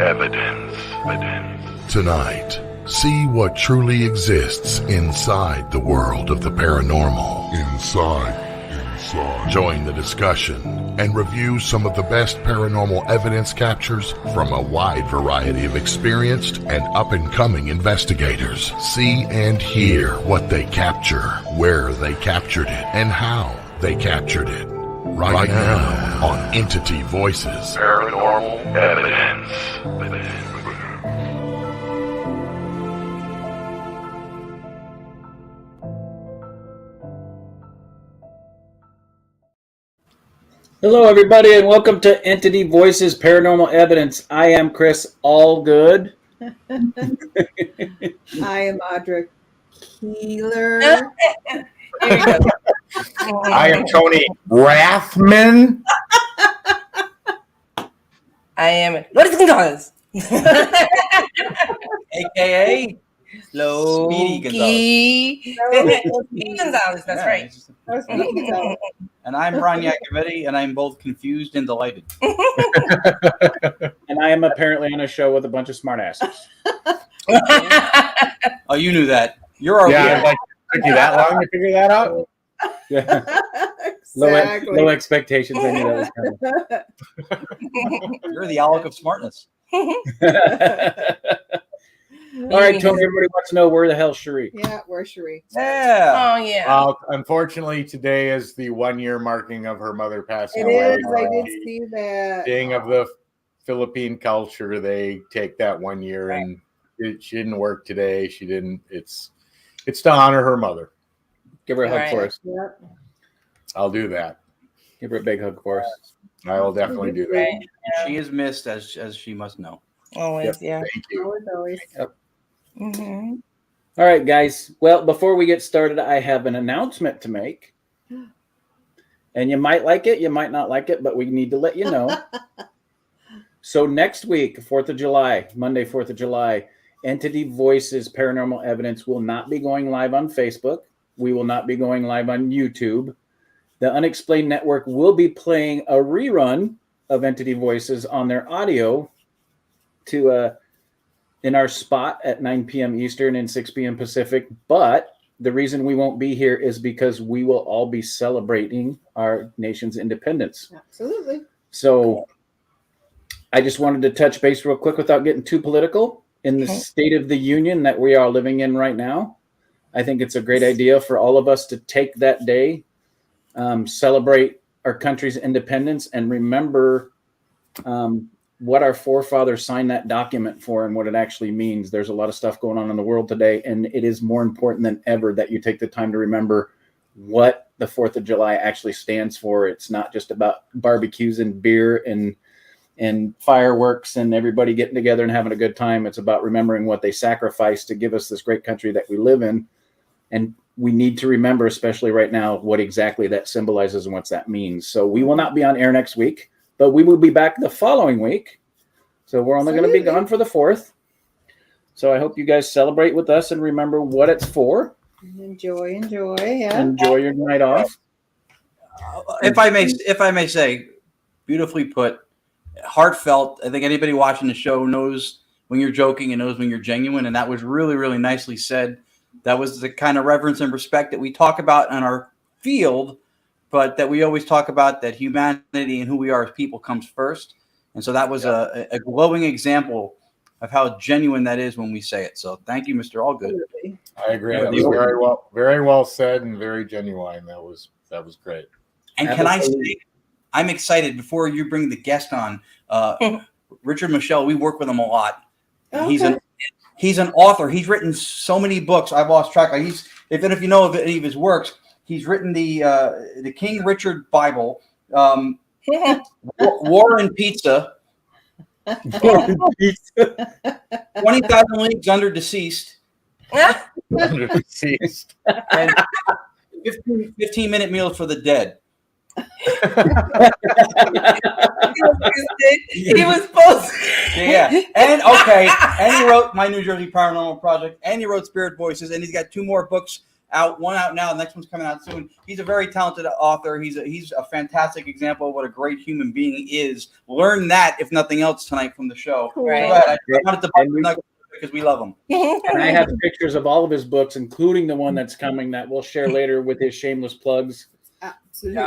Evidence. Tonight, see what truly exists inside the world of the paranormal. Inside. Join the discussion and review some of the best paranormal evidence captures from a wide variety of experienced and up-and-coming investigators. See and hear what they capture, where they captured it, and how they captured it. Right now on Entity Voices Paranormal Evidence. Hello, everybody, and welcome to Entity Voices Paranormal Evidence. I am Chris Allgood. I am Audra Keeler. I am Tony Rathman. I am Lourdes Gonzalez. AKA Speedy Gonzalez. Speedy Gonzalez, that's right. And I'm Brian Yacovetti, and I'm both confused and delighted. And I am apparently on a show with a bunch of smartasses. Oh, you knew that. You're our yeah, like, took you that long to figure that out? Yeah. Exactly. Low expectations. I knew that was coming. You're the Alec of smartness. All right, Tony, everybody wants to know where the hell's Cherie? Yeah, where's Cherie? Yeah. Oh, yeah. Unfortunately, today is the 1 year marking of her mother passing It away. is. I did see that. Being of the Philippine culture, they take that 1 year, and she didn't work today. She didn't. It's to honor her mother. Give her a hug Right. for us. Yep. I'll do that. Give her a big hug for us. I will definitely do that. Right. She is missed, as she must know. Always, yeah. Thank you. Always. Mm-hmm. All right, guys. Well, before we get started, I have an announcement to make. And you might like it, you might not like it, but we need to let you know. So next week, 4th of July, Monday, 4th of July, Entity Voices Paranormal Evidence will not be going live on Facebook. We will not be going live on YouTube. The Unexplained Network will be playing a rerun of Entity Voices on their audio in our spot at 9 p.m. Eastern and 6 p.m. Pacific. But the reason we won't be here is because we will all be celebrating our nation's independence. Absolutely. So I just wanted to touch base real quick without getting too political. In the State of the Union that we are living in right now, I think it's a great idea for all of us to take that day, celebrate our country's independence, and remember what our forefathers signed that document for and what it actually means. There's a lot of stuff going on in the world today, and it is more important than ever that you take the time to remember what the 4th of July actually stands for. It's not just about barbecues and beer and fireworks and everybody getting together and having a good time. It's about remembering what they sacrificed to give us this great country that we live in. And we need to remember, especially right now, what exactly that symbolizes and what that means. So we will not be on air next week, but we will be back the following week. So we're only going to be gone for the 4th. So I hope you guys celebrate with us and remember what it's for. Enjoy. Yeah. Enjoy your night off. If I may say, beautifully put, heartfelt. I think anybody watching the show knows when you're joking and knows when you're genuine, and that was really, really nicely said. That was the kind of reverence and respect that we talk about in our field, but that we always talk about, that humanity and who we are as people comes first. And so that was a glowing example of how genuine that is when we say it. So thank you, Mr. Allgood. I agree. That was very well said and very genuine. That was great. And can I say, I'm excited before you bring the guest on. Richard Moschella, we work with him a lot. Okay. He's an author. He's written so many books. I've lost track. If you know of any of his works, he's written the King Richard Bible, War and Pizza, 20,000 Leagues Under Deceased, Under deceased. and 15-minute Meals for the Dead. He was supposed Yeah. And okay. And he wrote My New Jersey Paranormal Project, and he wrote Spirit Voices, and he's got 2 more books one out now. The next one's coming out soon. He's a very talented author. He's a fantastic example of what a great human being is. Learn that, if nothing else, tonight from the show. Right. But I wanted to bust the nugget because we love him. And I have pictures of all of his books, including the one that's coming that we'll share later with his shameless plugs. Absolutely.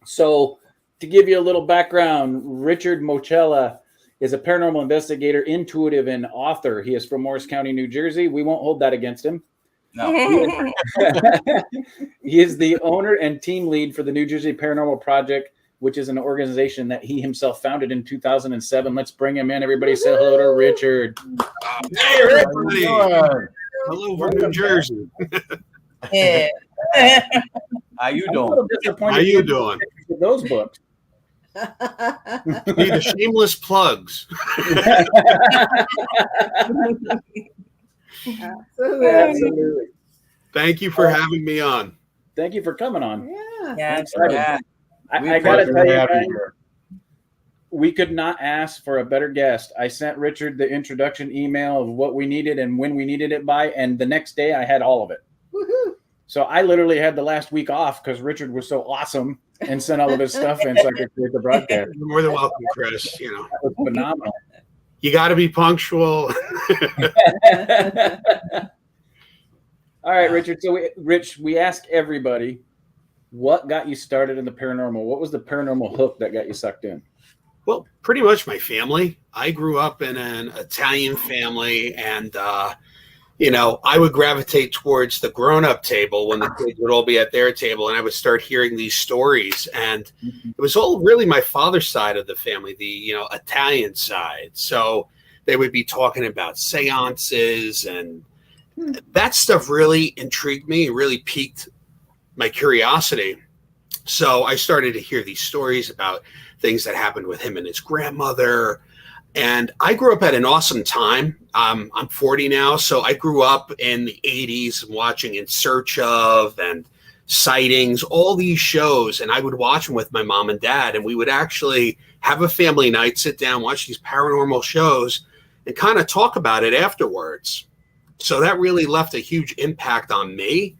So, to give you a little background, Richard Moschella is a paranormal investigator, intuitive, and author. He is from Morris County, New Jersey. We won't hold that against him. No. He is the owner and team lead for the New Jersey Paranormal Project, which is an organization that he himself founded in 2007. Let's bring him in. Everybody say hello to Richard. Hey, everybody. Hello from New Jersey. Yeah. How you I'm a doing? little disappointed How you with doing? those books. Need the shameless plugs. Absolutely. Absolutely. Thank you for having me on. Thank you for coming on. Yeah. Yeah. Excited. Yeah. I gotta tell you, guys, Here. we could not ask for a better guest. I sent Richard the introduction email of what we needed and when we needed it by, and the next day I had all of it. Woohoo. So I literally had the last week off because Richard was so awesome and sent all of his stuff in so I could create the broadcast. You're more than welcome, Chris. You know, That was phenomenal. you got to be punctual. All right, Richard. So, we ask everybody, what got you started in the paranormal? What was the paranormal hook that got you sucked in? Well, pretty much my family. I grew up in an Italian family, and you know, I would gravitate towards the grown-up table when the kids would all be at their table, and I would start hearing these stories. And it was all really my father's side of the family, the Italian side. So they would be talking about seances, and that stuff really intrigued me. It really piqued my curiosity. So I started to hear these stories about things that happened with him and his grandmother. And I grew up at an awesome time. I'm 40 now, so I grew up in the 80s watching In Search Of and Sightings, all these shows. And I would watch them with my mom and dad. And we would actually have a family night, sit down, watch these paranormal shows, and kind of talk about it afterwards. So that really left a huge impact on me.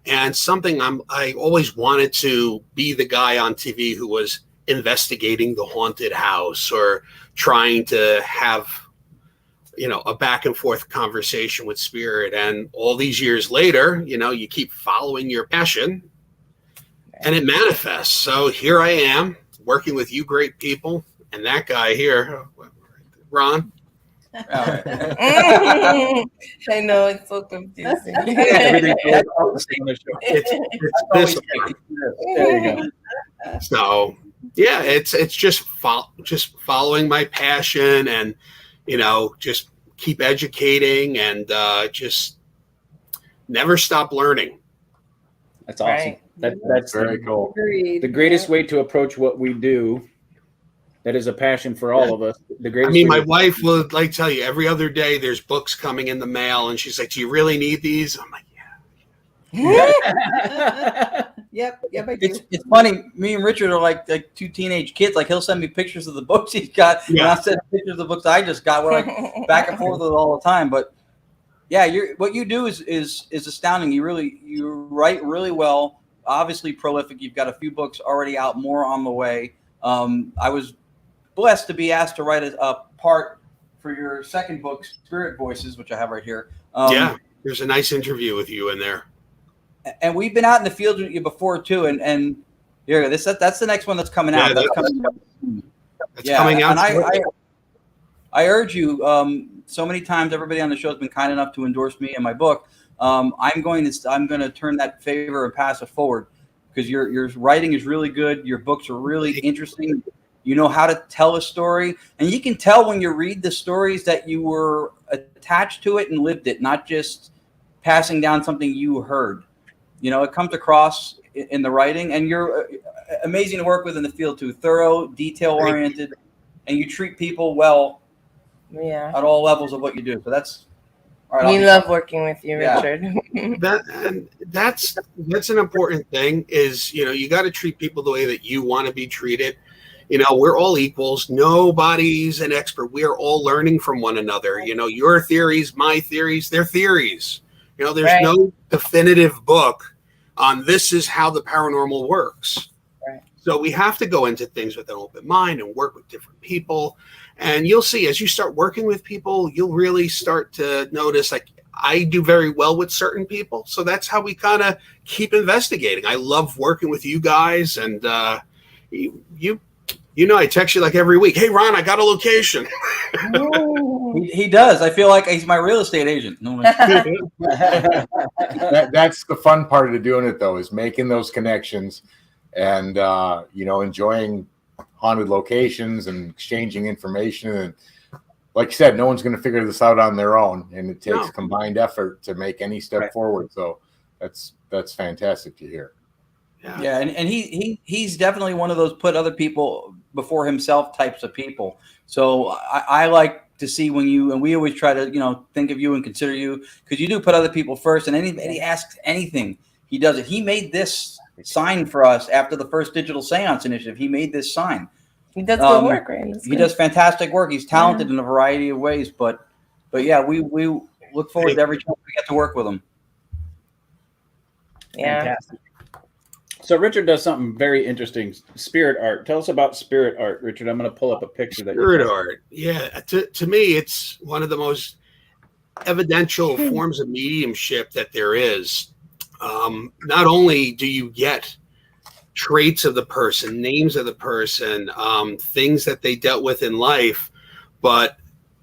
And something I always wanted to be the guy on TV who was investigating the haunted house or trying to have, a back and forth conversation with spirit. And all these years later, you keep following your passion and it manifests. So here I am working with you great people and that guy here, Ron. I know, it's so confusing. Everything's all the same on the show. It's this. There you go. So yeah, it's just following my passion and just keep educating and just never stop learning. That's awesome. Right. That's Very cool. Agreed. the greatest Yeah. way to approach what we do. That is a passion for all of us. The I greatest. mean, way my to- wife would tell you every other day there's books coming in the mail, and she's like, "Do you really need these?" I'm like, "Yeah." Yep, I do. It's funny. Me and Richard are like two teenage kids. Like he'll send me pictures of the books he's got, and Yeah. I send pictures of the books I just got. We're like back and forth with it all the time. But yeah, what you do is astounding. You write really well. Obviously prolific. You've got a few books already out, more on the way. I was blessed to be asked to write a part for your second book, Spirit Voices, which I have right here. Yeah, there's a nice interview with you in there. And we've been out in the field with you before too, and here that's the next one that's coming out. Yeah, That's coming out. It's coming out. And I urge you. So many times, everybody on the show has been kind enough to endorse me and my book. I'm going to turn that favor and pass it forward because your writing is really good. Your books are really interesting. You know how to tell a story, and you can tell when you read the stories that you were attached to it and lived it, not just passing down something you heard. It comes across in the writing, and you're amazing to work with in the field too. Thorough, detail-oriented, and you treat people well Yeah. at all levels of what you do. So that's all right. We love working with you, Yeah. Richard. That's an important thing. Is you got to treat people the way that you want to be treated. We're all equals. Nobody's an expert. We are all learning from one another. Your theories, my theories, their theories. You know, there's Right. no definitive book on this is how the paranormal works. Right. So we have to go into things with an open mind and work with different people. And you'll see as you start working with people, you'll really start to notice, like, I do very well with certain people. So that's how we kind of keep investigating. I love working with you guys. And you know, I text you like every week. Hey, Ron, I got a location. He does. I feel like he's my real estate agent. No, That's the fun part of doing it, though, is making those connections and, you know, enjoying haunted locations and exchanging information. And like you said, no one's going to figure this out on their own. And it takes combined effort to make any step forward. So that's fantastic to hear. Yeah, and he's definitely one of those put other people before himself types of people. So I like to see when you, and we always try to, you know, think of you and consider you, because you do put other people first. And anybody asks anything, he does it. He made this sign for us after the first digital seance initiative. He made this sign. He does good work, right? He does fantastic work. He's talented in a variety of ways, but yeah, we look forward to every chance we get to work with him. Yeah. Fantastic. So Richard does something very interesting. Spirit art. Tell us about spirit art, Richard. I'm going to pull up a picture that Spirit art. Yeah. To me, it's one of the most evidential forms of mediumship that there is. Not only do you get traits of the person, names of the person, things that they dealt with in life, but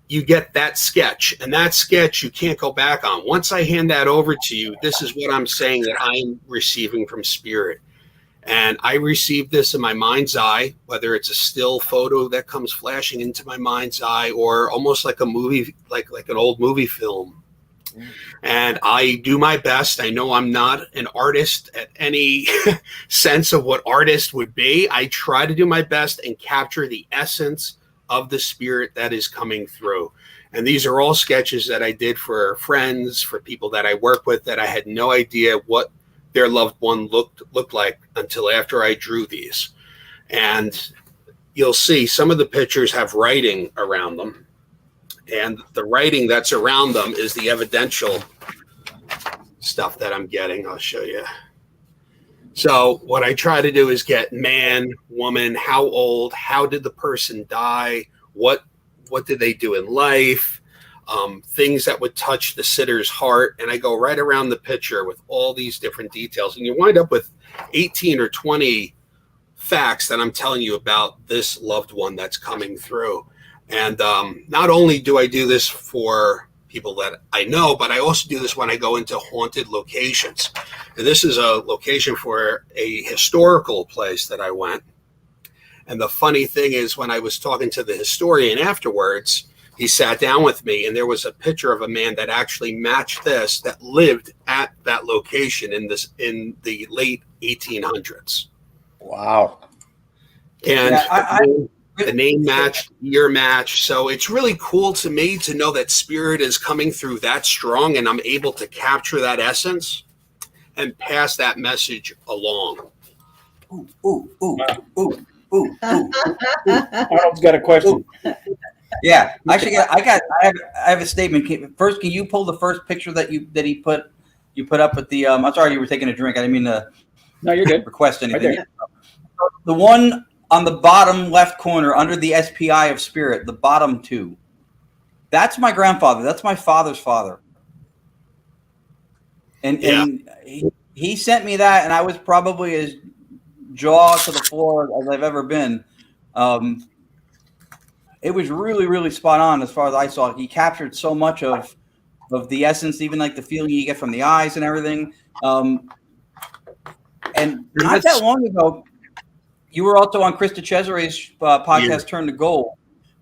you get that sketch, and that sketch you can't go back on. Once I hand that over to you, this is what I'm saying that I'm receiving from spirit. And I received this in my mind's eye, whether it's a still photo that comes flashing into my mind's eye or almost like a movie, like an old movie film. And I do my best. I know I'm not an artist at any sense of what artist would be. I try to do my best and capture the essence of the spirit that is coming through. And these are all sketches that I did for friends, for people that I work with, that I had no idea what their loved one looked like until after I drew these. And you'll see some of the pictures have writing around them. And the writing that's around them is the evidential stuff that I'm getting. I'll show you. So what I try to do is get man, woman, how old, how did the person die, what did they do in life, things that would touch the sitter's heart. And I go right around the picture with all these different details. And you wind up with 18 or 20 facts that I'm telling you about this loved one that's coming through. And not only do I do this for people that I know, but I also do this when I go into haunted locations. And this is a location for a historical place that I went. And the funny thing is, when I was talking to the historian afterwards, he sat down with me and there was a picture of a man that actually matched this, that lived at that location in the late 1800s. Wow. And Yeah, the name matched, year matched. So it's really cool to me to know that spirit is coming through that strong, and I'm able to capture that essence and pass that message along. Arnold's got a question. Yeah, actually, I have a statement. First, can you pull the first picture that he put up with the? I'm sorry, you were taking a drink. I didn't mean to. No, you're good. Request anything. Right The one on the bottom left corner under the SPI of spirit, the bottom two. That's my grandfather. That's my father's father. And he sent me that, and I was probably as jaw to the floor as I've ever been. It was really, really spot on as far as I saw it. He captured so much of the essence, even like the feeling you get from the eyes and everything. And not that long ago, you were also on Krista Cesare's podcast, Turn to Gold,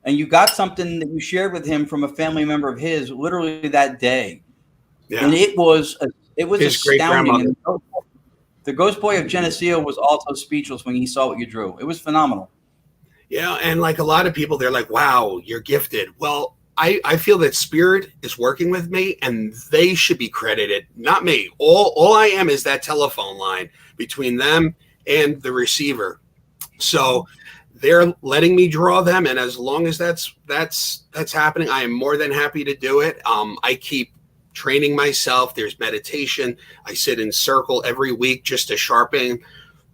and you got something that you shared with him from a family member of his literally that day. Yeah. And it was his astounding. And the ghost boy of Geneseo was also speechless when he saw what you drew. It was phenomenal. Yeah, and like a lot of people, they're like, wow, you're gifted. Well, I feel that spirit is working with me, and they should be credited, not me. All I am is that telephone line between them and the receiver. So they're letting me draw them, and as long as that's happening, I am more than happy to do it. I keep training myself. There's meditation. I sit in circle every week just to sharpen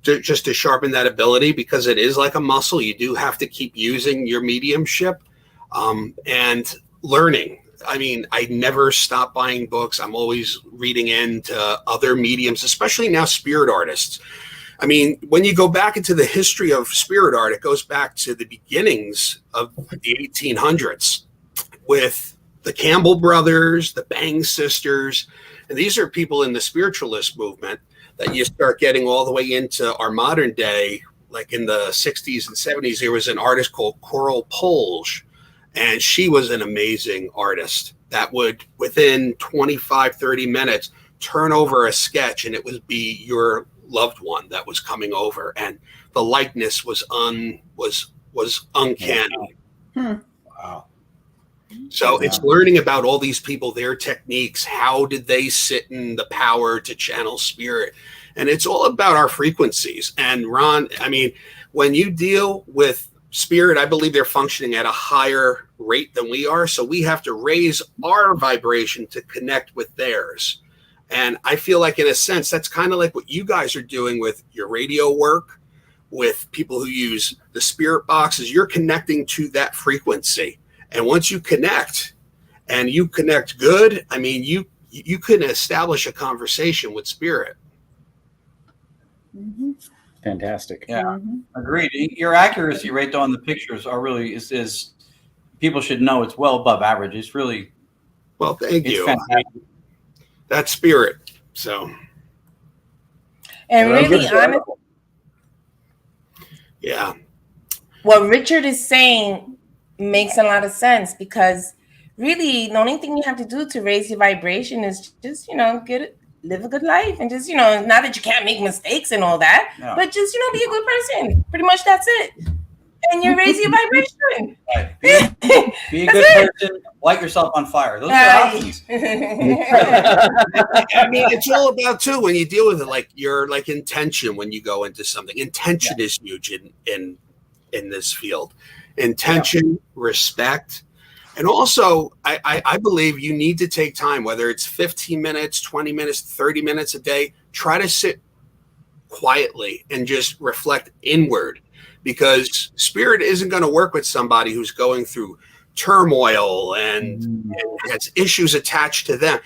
that ability, because it is like a muscle. You do have to keep using your mediumship and learning. I mean, I never stop buying books. I'm always reading into other mediums, especially now spirit artists. I mean, when you go back into the history of spirit art, it goes back to the beginnings of the 1800s with the Campbell brothers, the Bang sisters. And these are people in the spiritualist movement that you start getting all the way into our modern day. Like in the 60s and 70s, there was an artist called Coral Polge. And she was an amazing artist that would, within 25, 30 minutes, turn over a sketch and it would be your loved one that was coming over. And the likeness was uncanny. Wow. So it's learning about all these people, their techniques. How did they sit in the power to channel spirit? And it's all about our frequencies. And Ron, I mean, when you deal with spirit, I believe they're functioning at a higher rate than we are. So we have to raise our vibration to connect with theirs. And I feel like, in a sense, that's kind of like what you guys are doing with your radio work, with people who use the spirit boxes. You're connecting to that frequency. And once you connect, and you connect good, I mean, you can establish a conversation with spirit. Mm-hmm. Fantastic. Yeah, Mm-hmm. agreed. Your accuracy rate on the pictures are really is people should know it's well above average. It's really Well, thank you. fantastic. That's spirit. So And really, honestly, yeah. what Richard is saying makes a lot of sense, because really the only thing you have to do to raise your vibration is just, live a good life, and just, not that you can't make mistakes and all that, No. but just, be a good person. Pretty much that's it. And you raise your vibration. Right. Be a good person, light yourself on fire. Those are options. I mean, it's all about too, when you deal with it, like your intention when you go into something. Intention is huge in this field. Intention, respect. And also, I believe you need to take time, whether it's 15 minutes, 20 minutes, 30 minutes a day. Try to sit quietly and just reflect inward, because spirit isn't going to work with somebody who's going through turmoil and has issues attached to them.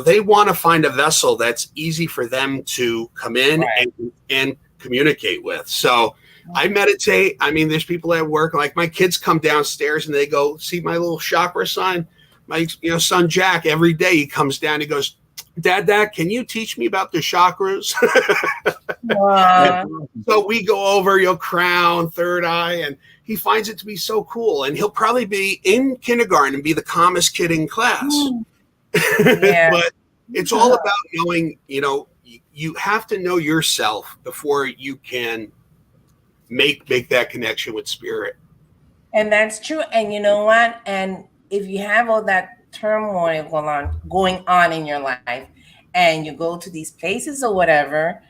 They want to find a vessel that's easy for them to come in and communicate with. So I meditate. I mean, there's people at work, like my kids come downstairs and they go see my little chakra sign. My son Jack, every day he comes down, he goes, Dad, can you teach me about the chakras? So we go over your crown, third eye, and he finds it to be so cool. And he'll probably be in kindergarten and be the calmest kid in class. Yeah. But it's all about knowing, you have to know yourself before you can make that connection with spirit. And that's true. And you know what? And if you have all that turmoil going on in your life, and you go to these places or whatever,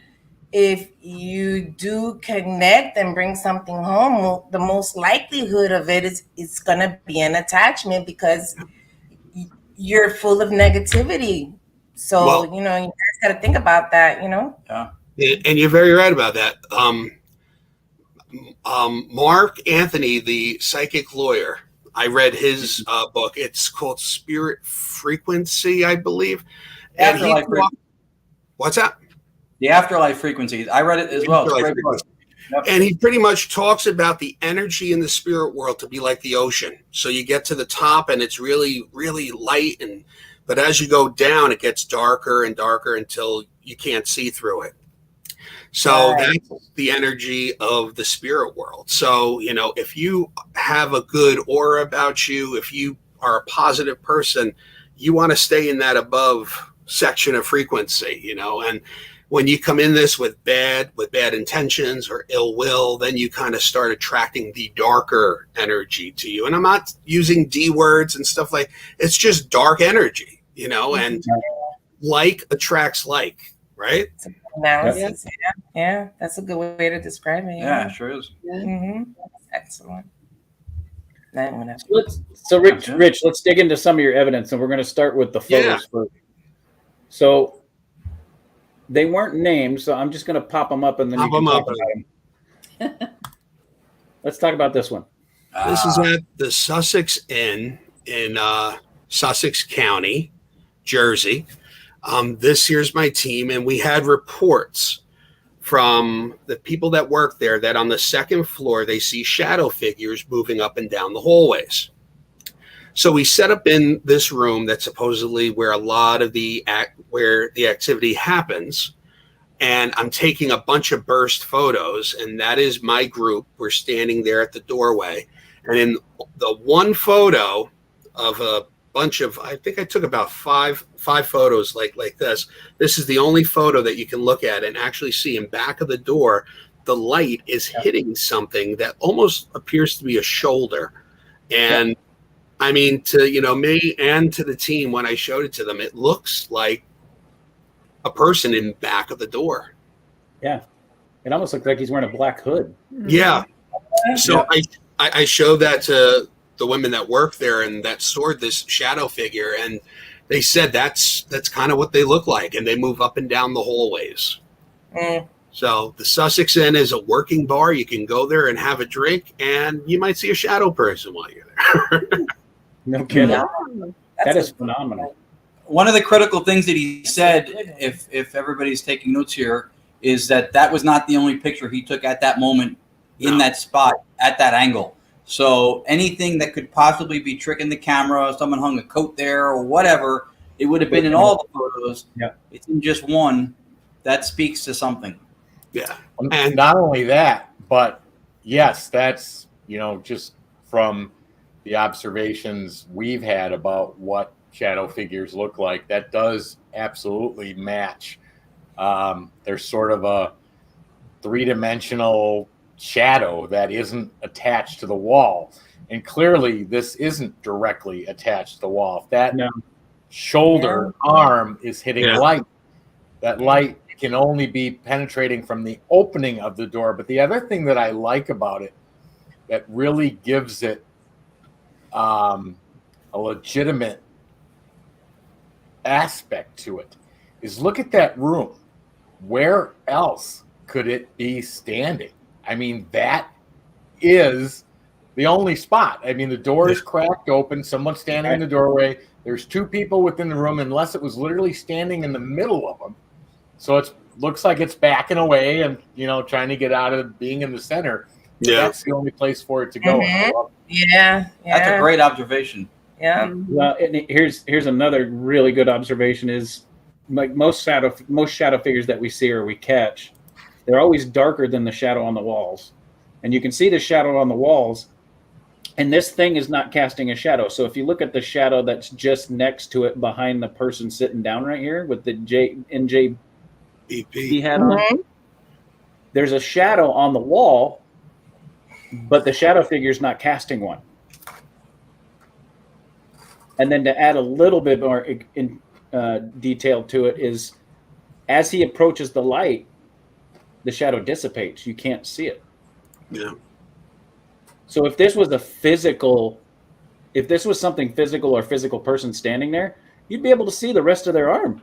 if you do connect and bring something home, the most likelihood of it is it's going to be an attachment, because you're full of negativity. So, you guys got to think about that, Yeah. And you're very right about that. Mark Anthony, the psychic lawyer, I read his book. It's called Spirit Frequency, I believe. And what's that? The Afterlife Frequency. I read it as well. It's a great book. Yep. And he pretty much talks about the energy in the spirit world to be like the ocean. So you get to the top and it's really, really light, but as you go down, it gets darker and darker until you can't see through it. So that's the energy of the spirit world. So, if you have a good aura about you, if you are a positive person, you want to stay in that above section of frequency, and when you come in this with bad intentions or ill will, then you kind of start attracting the darker energy to you. And I'm not using D words and stuff it's just dark energy, and like attracts like, right? Analysis. Yeah, that's a good way to describe it. Yeah, it sure is. Mm-hmm. Excellent. So Rich, let's dig into some of your evidence, and we're going to start with the photos first. So they weren't named, so I'm just going to pop them up and then Pop you can 'em talk up. about them. Let's talk about this one. This is at the Sussex Inn in Sussex County, Jersey. This here's my team, and we had reports from the people that work there that on the second floor they see shadow figures moving up and down the hallways. So we set up in this room that's supposedly where a lot of the activity happens, and I'm taking a bunch of burst photos, and that is my group. We're standing there at the doorway, and in the one photo of a bunch of, I think I took about five photos like this. This is the only photo that you can look at and actually see in back of the door, the light is hitting something that almost appears to be a shoulder. And I mean, to, you know, me and to the team, when I showed it to them, it looks like a person in back of the door. Yeah. It almost looks like he's wearing a black hood. Yeah. So I showed that to the women that work there and that stored this shadow figure, and they said that's kind of what they look like, and they move up and down the hallways. So the Sussex Inn is a working bar. You can go there and have a drink, and you might see a shadow person while you're there. No kidding. Yeah. That is phenomenal. One of the critical things that he said, if everybody's taking notes here, is that was not the only picture he took at that moment in that spot at that angle. So anything that could possibly be tricking the camera, someone hung a coat there or whatever, it would have been in all the photos. Yeah. It's in just one. That speaks to something. Yeah. And not only that, but yes, that's, you know, just from the observations we've had about what shadow figures look like, that does absolutely match. There's sort of a three-dimensional shadow that isn't attached to the wall, and clearly this isn't directly attached to the wall. If that shoulder arm is hitting light, that light can only be penetrating from the opening of the door. But the other thing that I like about it that really gives it a legitimate aspect to it is, look at that room. Where else could it be standing? I mean, that is the only spot. I mean, the door is cracked open. Someone's standing in the doorway. There's two people within the room, unless it was literally standing in the middle of them. So it looks like it's backing away and, you know, trying to get out of being in the center. Yeah. That's the only place for it to go. Yeah. That's a great observation. Yeah. Well, and here's another really good observation is, like most shadow figures that we see or we catch, they're always darker than the shadow on the walls. And you can see the shadow on the walls, and this thing is not casting a shadow. So if you look at the shadow that's just next to it behind the person sitting down right here with the NJBP hat on, there's a shadow on the wall, but the shadow figure is not casting one. And then to add a little bit more detail to it is, as he approaches the light, the shadow dissipates. You can't see it. Yeah. So if this was something physical or physical person standing there, you'd be able to see the rest of their arm.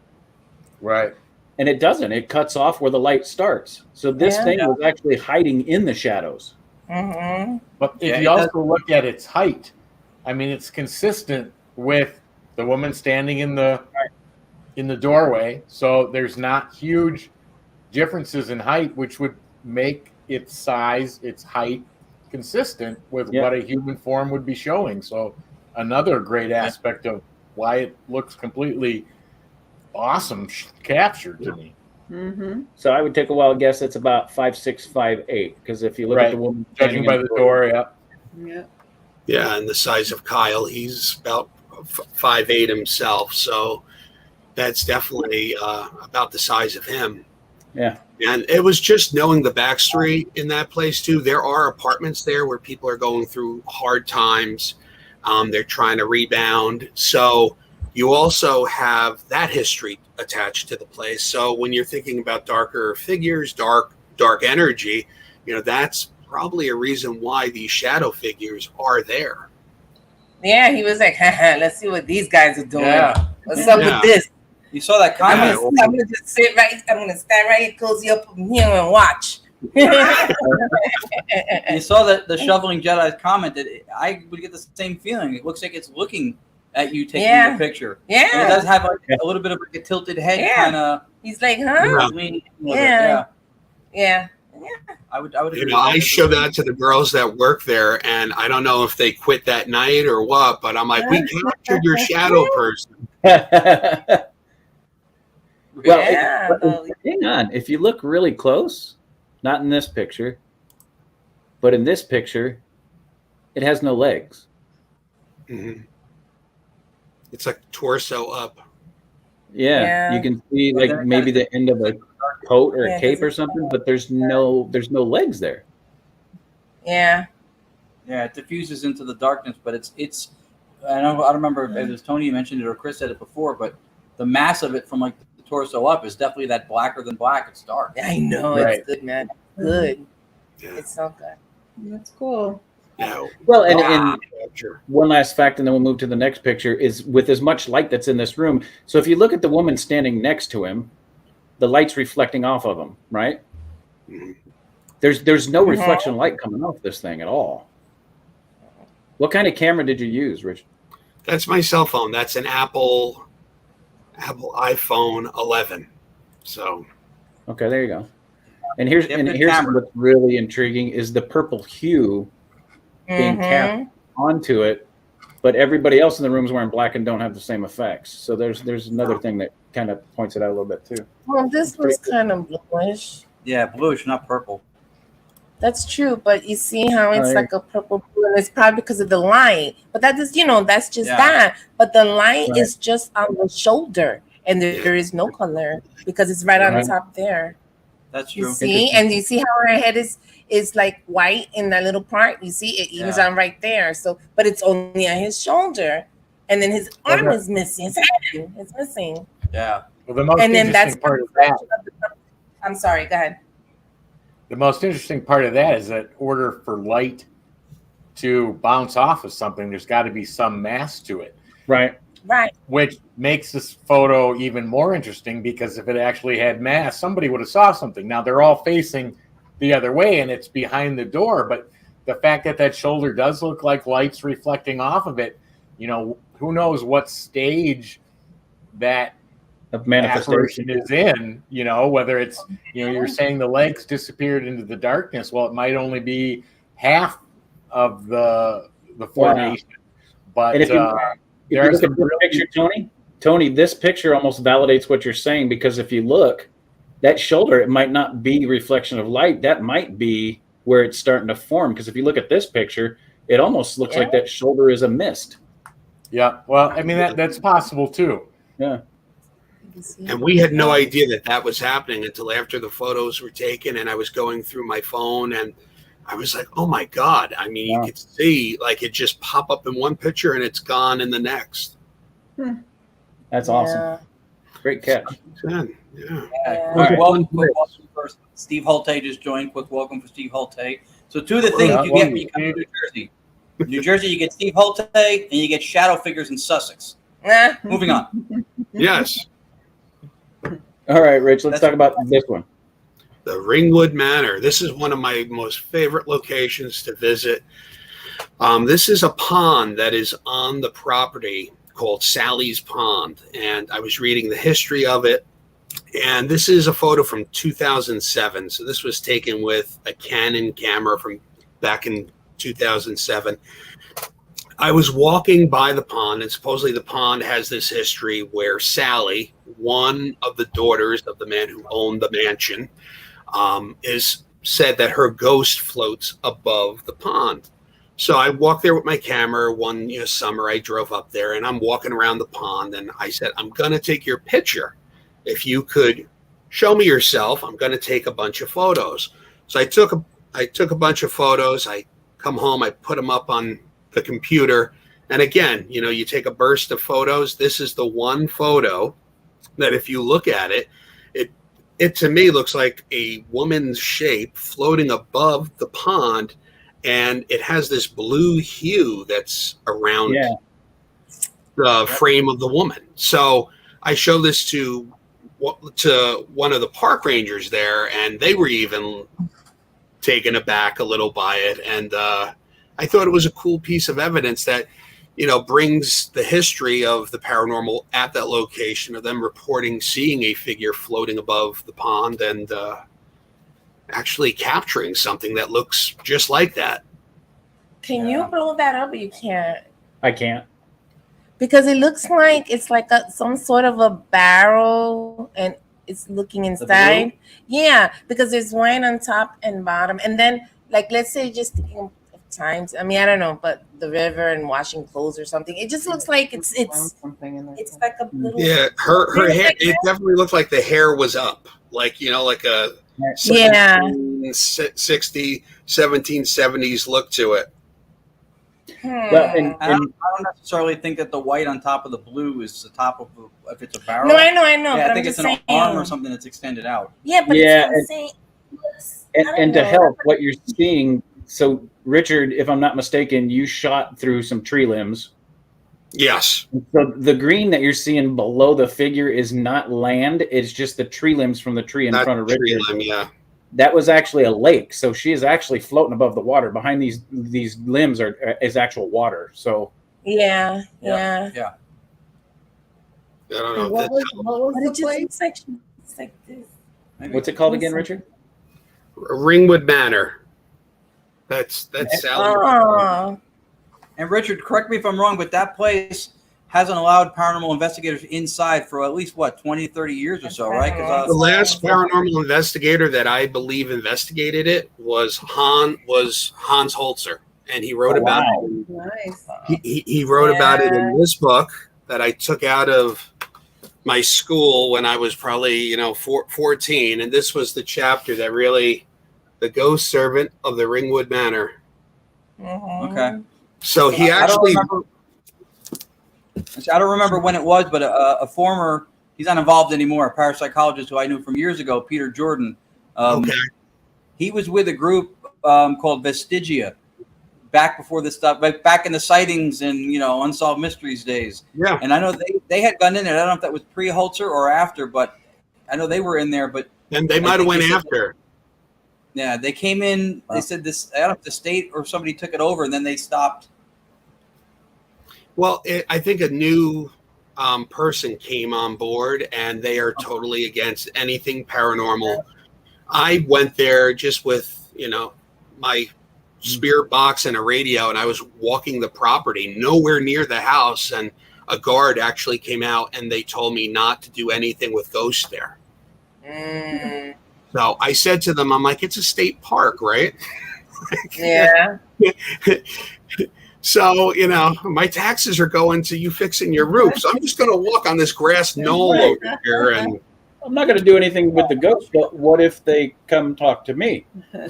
Right. And it doesn't. It cuts off where the light starts. So this thing was actually hiding in the shadows. But if you also look at its height, I mean, it's consistent with the woman standing in the doorway. So there's not huge differences in height, which would make its size, its height, consistent with what a human form would be showing. So another great aspect of why it looks completely awesome captured to me. So I would take a wild guess it's about 5'6", 5'8", because if you look at the woman judging by the door, Yeah, and the size of Kyle, he's about 5'8" himself, so that's definitely about the size of him. Yeah. And it was just knowing the backstory in that place too. There are apartments there where people are going through hard times. They're trying to rebound. So you also have that history attached to the place. So when you're thinking about darker figures, dark energy, you know, that's probably a reason why these shadow figures are there. Yeah, he was like, let's see what these guys are doing. Yeah. What's up with this? You saw that I'm comment. gonna just sit right. I'm gonna stand right here, cozy up from here, and watch. You saw that the shoveling Jedi's commented. I would get the same feeling. It looks like it's looking at you taking the picture. And it does have like a little bit of like a tilted head kind of. He's like, huh? Yeah. I would. You know, I show that to the girls that work there, and I don't know if they quit that night or what, but I'm like, we captured your shadow person. Well, hang on. If you look really close, not in this picture, but in this picture, it has no legs. Mm-hmm. It's like torso up. Yeah, you can see like maybe the end of a coat or a cape or something, but there's no legs there. Yeah, it diffuses into the darkness, but it's. I don't remember if it was Tony who mentioned it or Chris said it before, but the mass of it from like the torso up is definitely that blacker than black. It's dark. I know. It's good, man. Good. Yeah. It's so good. That's cool. No. Well, and one last fact, and then we'll move to the next picture, is with as much light that's in this room. So if you look at the woman standing next to him, the light's reflecting off of him, right? Mm-hmm. There's no reflection light coming off this thing at all. What kind of camera did you use, Rich? That's my cell phone. That's an Apple iPhone 11. So. Okay, there you go. And here's what's really intriguing is the purple hue being capped onto it, but everybody else in the room is wearing black and don't have the same effects. So there's another thing that kind of points it out a little bit too. Well, this was kind of bluish. Yeah, bluish, not purple. That's true, but you see how it's like a purple blue, and it's probably because of the light. But that is, that's just that. But the light is just on the shoulder, and there is no color because it's right on top there. That's true. You see, and you see how her head is like white in that little part. You see, it evens on right there. So, but it's only on his shoulder, and then his arm is missing. His hand is missing. Yeah. Well, the most interesting part of that. I'm sorry. Go ahead. The most interesting part of that is that in order for light to bounce off of something, there's got to be some mass to it. Right. Right. Which makes this photo even more interesting because if it actually had mass, somebody would have saw something. Now they're all facing the other way and it's behind the door, but the fact that shoulder does look like light's reflecting off of it, who knows what stage that of manifestation is in, whether it's, you're saying the legs disappeared into the darkness. Well, it might only be half of the formation, but if you look at the picture, Tony, this picture almost validates what you're saying, because if you look, that shoulder, it might not be reflection of light. That might be where it's starting to form. Because if you look at this picture, it almost looks like that shoulder is a mist. Yeah. Well, I mean, that's possible too. Yeah. And we had no idea that was happening until after the photos were taken, and I was going through my phone, and I was like, "Oh my God!" I mean, you could see like it just pop up in one picture and it's gone in the next. That's awesome. Great catch. Quick welcome first. Steve Holte just joined. Quick welcome for Steve Holte. So two of the things you get when you come to New Jersey. New Jersey, you get Steve Holte and you get shadow figures in Sussex. Moving on. Yes. All right, Rich, let's talk about this one. The Ringwood Manor. This is one of my most favorite locations to visit. This is a pond that is on the property called Sally's Pond, and I was reading the history of it. And this is a photo from 2007. So this was taken with a Canon camera from back in 2007. I was walking by the pond, and supposedly the pond has this history where Sally, one of the daughters of the man who owned the mansion, is said that her ghost floats above the pond. So I walked there with my camera one summer. I drove up there, and I'm walking around the pond, and I said, "I'm going to take your picture. If you could show me yourself, I'm going to take a bunch of photos." So I took a bunch of photos. I come home, I put them up on the computer. And again, you take a burst of photos. This is the one photo that if you look at it, it to me looks like a woman's shape floating above the pond. And it has this blue hue that's around the frame of the woman. So I showed this to one of the park rangers there, and they were even taken aback a little by it. And I thought it was a cool piece of evidence that, brings the history of the paranormal at that location, of them reporting seeing a figure floating above the pond and actually capturing something that looks just like that. Can you blow that up? Or you can't. I can't. Because it looks like it's like some sort of a barrel, and it's looking inside. Yeah, because there's wine on top and bottom, and then let's say just thinking of times. I mean, I don't know, but the river and washing clothes or something. It just looks like it's like a little. Yeah, her hair. It definitely looked like the hair was up, like a 1770s look to it. Well, I don't necessarily think that the white on top of the blue is the top of if it's a barrel. No, I know. Yeah, but I think it's an arm or something that's extended out. Yeah, but and to help what you're seeing. So, Richard, if I'm not mistaken, you shot through some tree limbs. Yes. So the green that you're seeing below the figure is not land; it's just the tree limbs from the tree in front of Richard. Yeah. That was actually a lake, so she is actually floating above the water. Behind these limbs is actual water. So yeah. I don't know. What was the place? It's like this. what's it called again, Richard? Ringwood Manor. That's Sally. Oh. And Richard, correct me if I'm wrong, but that place hasn't allowed paranormal investigators inside for at least 20, 30 years or so, right? The last paranormal investigator that I believe investigated it was Hans Holzer, and he wrote about it. Nice. He wrote about it in this book that I took out of my school when I was probably 14, and this was the chapter that really, the ghost servant of the Ringwood Manor. Mm-hmm. Okay. So he actually. I don't remember when it was, but a former, he's not involved anymore, a parapsychologist who I knew from years ago, Peter Jordan. Okay. He was with a group called Vestigia back before this stuff, back in the sightings and, Unsolved Mysteries days. Yeah. And I know they had gone in there. I don't know if that was pre-Holzer or after, but I know they were in there. But and they might have went after. Yeah, they came in. They said this, I don't know if the state or somebody took it over, and then they stopped. Well, I think a new person came on board, and they are totally against anything paranormal. I went there just with, my spirit box and a radio, and I was walking the property, nowhere near the house, and a guard actually came out, and they told me not to do anything with ghosts there. Mm. So I said to them, I'm like, it's a state park, right? Yeah. So, my taxes are going to you fixing your roof. So I'm just going to walk on this grass knoll over here. And I'm not going to do anything with the ghosts, but what if they come talk to me? Yeah,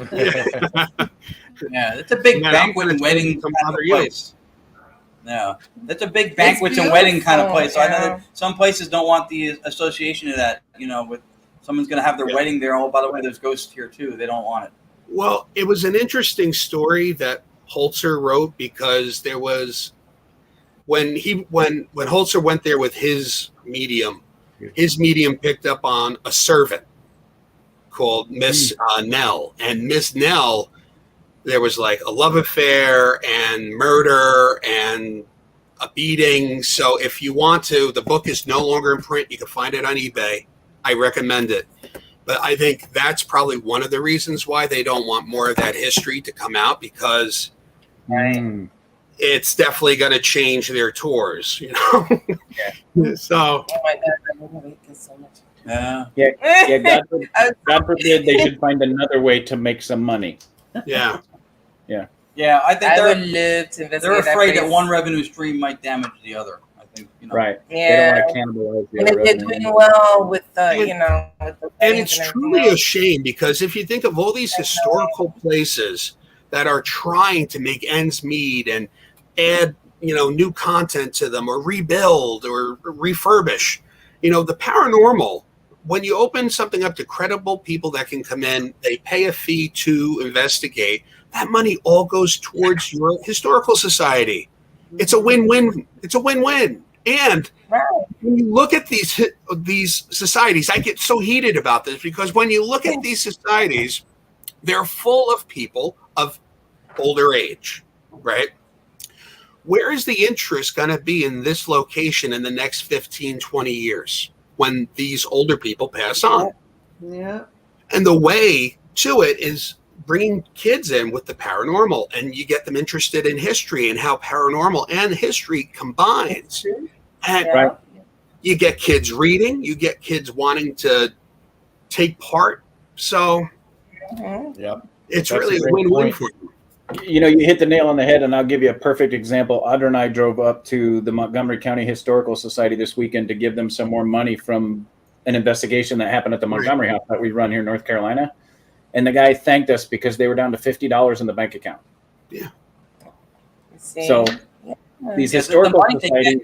it's a big banquet and wedding kind of place. Yeah, that's a big banquets and wedding kind of place. So I know that some places don't want the association of that, with someone's going to have their wedding there. Oh, by the way, there's ghosts here too. They don't want it. Well, it was an interesting story that Holzer wrote, because there was when Holzer went there with his medium picked up on a servant called Miss Nell, and Miss Nell, there was like a love affair and murder and a beating. So if you want to, the book is no longer in print. You can find it on eBay. I recommend it. But I think that's probably one of the reasons why they don't want more of that history to come out, because it's definitely going to change their tours, Yeah. So. Oh my God, I love it so much. Yeah. God forbid they should find another way to make some money. Yeah. Yeah, I think I would love to investigate. they're afraid that place. one revenue stream might damage the other. I think, Right. Yeah. They don't want to cannibalize the And other if they're revenue. doing well with the, with the And weddings it's everything truly a else. shame, because if you think of all these historical places that are trying to make ends meet and add, new content to them, or rebuild or refurbish, the paranormal, when you open something up to credible people that can come in, they pay a fee to investigate. That money all goes towards your historical society. It's a win-win. It's a win-win. And Right. when you look at these societies, I get so heated about this because when you look at these societies, they're full of people of older age, right? Where is the interest going to be in this location in the next 15, 20 years when these older people pass on? Yeah. And the way to it is bringing kids in with the paranormal, and you get them interested in history and how paranormal and history combines. And Right. you get kids reading, you get kids wanting to take part. So Yep. it's That's a really a great win-win point. for them. You know, you hit the nail on the head, and I'll give you a perfect example. Audra and I drove up to the Montgomery County Historical Society this weekend to give them some more money from an investigation that happened at the Montgomery House that we run here in North Carolina. And the guy thanked us because they were down to $50 in the bank account. So these historical societies,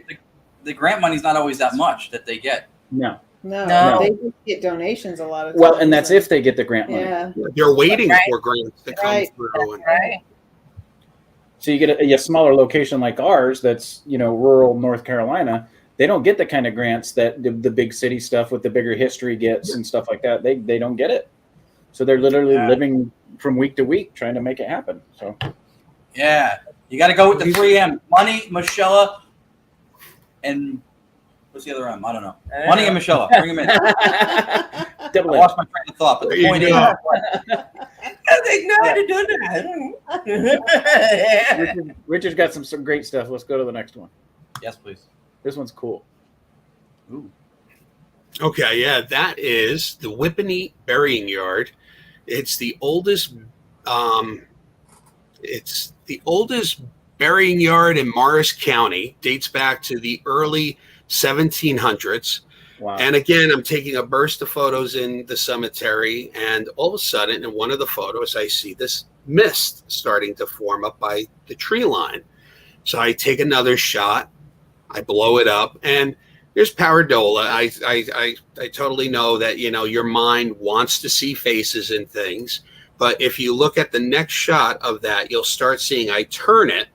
the grant money's not always that much that they get. no. No, they just get donations a lot of times. Well, and that's if they get the grant money. Yeah. They're waiting Right. for grants to come Right. through. And right. So you get a smaller location like ours that's, you know, rural North Carolina. They don't get the kind of grants that the big city stuff with the bigger history gets and stuff like that. They don't get it. So they're literally living from week to week trying to make it happen. So Yeah, you got to go with the 3M: money, Moschella, and what's the other M? I don't know. Money and Moschella. Bring them in. I double it. lost my train of thought, but There the you point go. is, They know how to do that. Richard's got some great stuff. Let's go to the next one. yes, please. This one's cool. Ooh. Okay, yeah, that is the Whippany Burying Yard. It's the oldest burying yard in Morris County. Dates back to the early 1700s. Wow. And again, I'm taking a burst of photos in the cemetery, and all of a sudden, in one of the photos, I see this mist starting to form up by the tree line. So I take another shot, I blow it up, and there's pareidolia. I totally know that, you know, your mind wants to see faces and things, but if you look at the next shot of that, you'll start seeing, I turn it,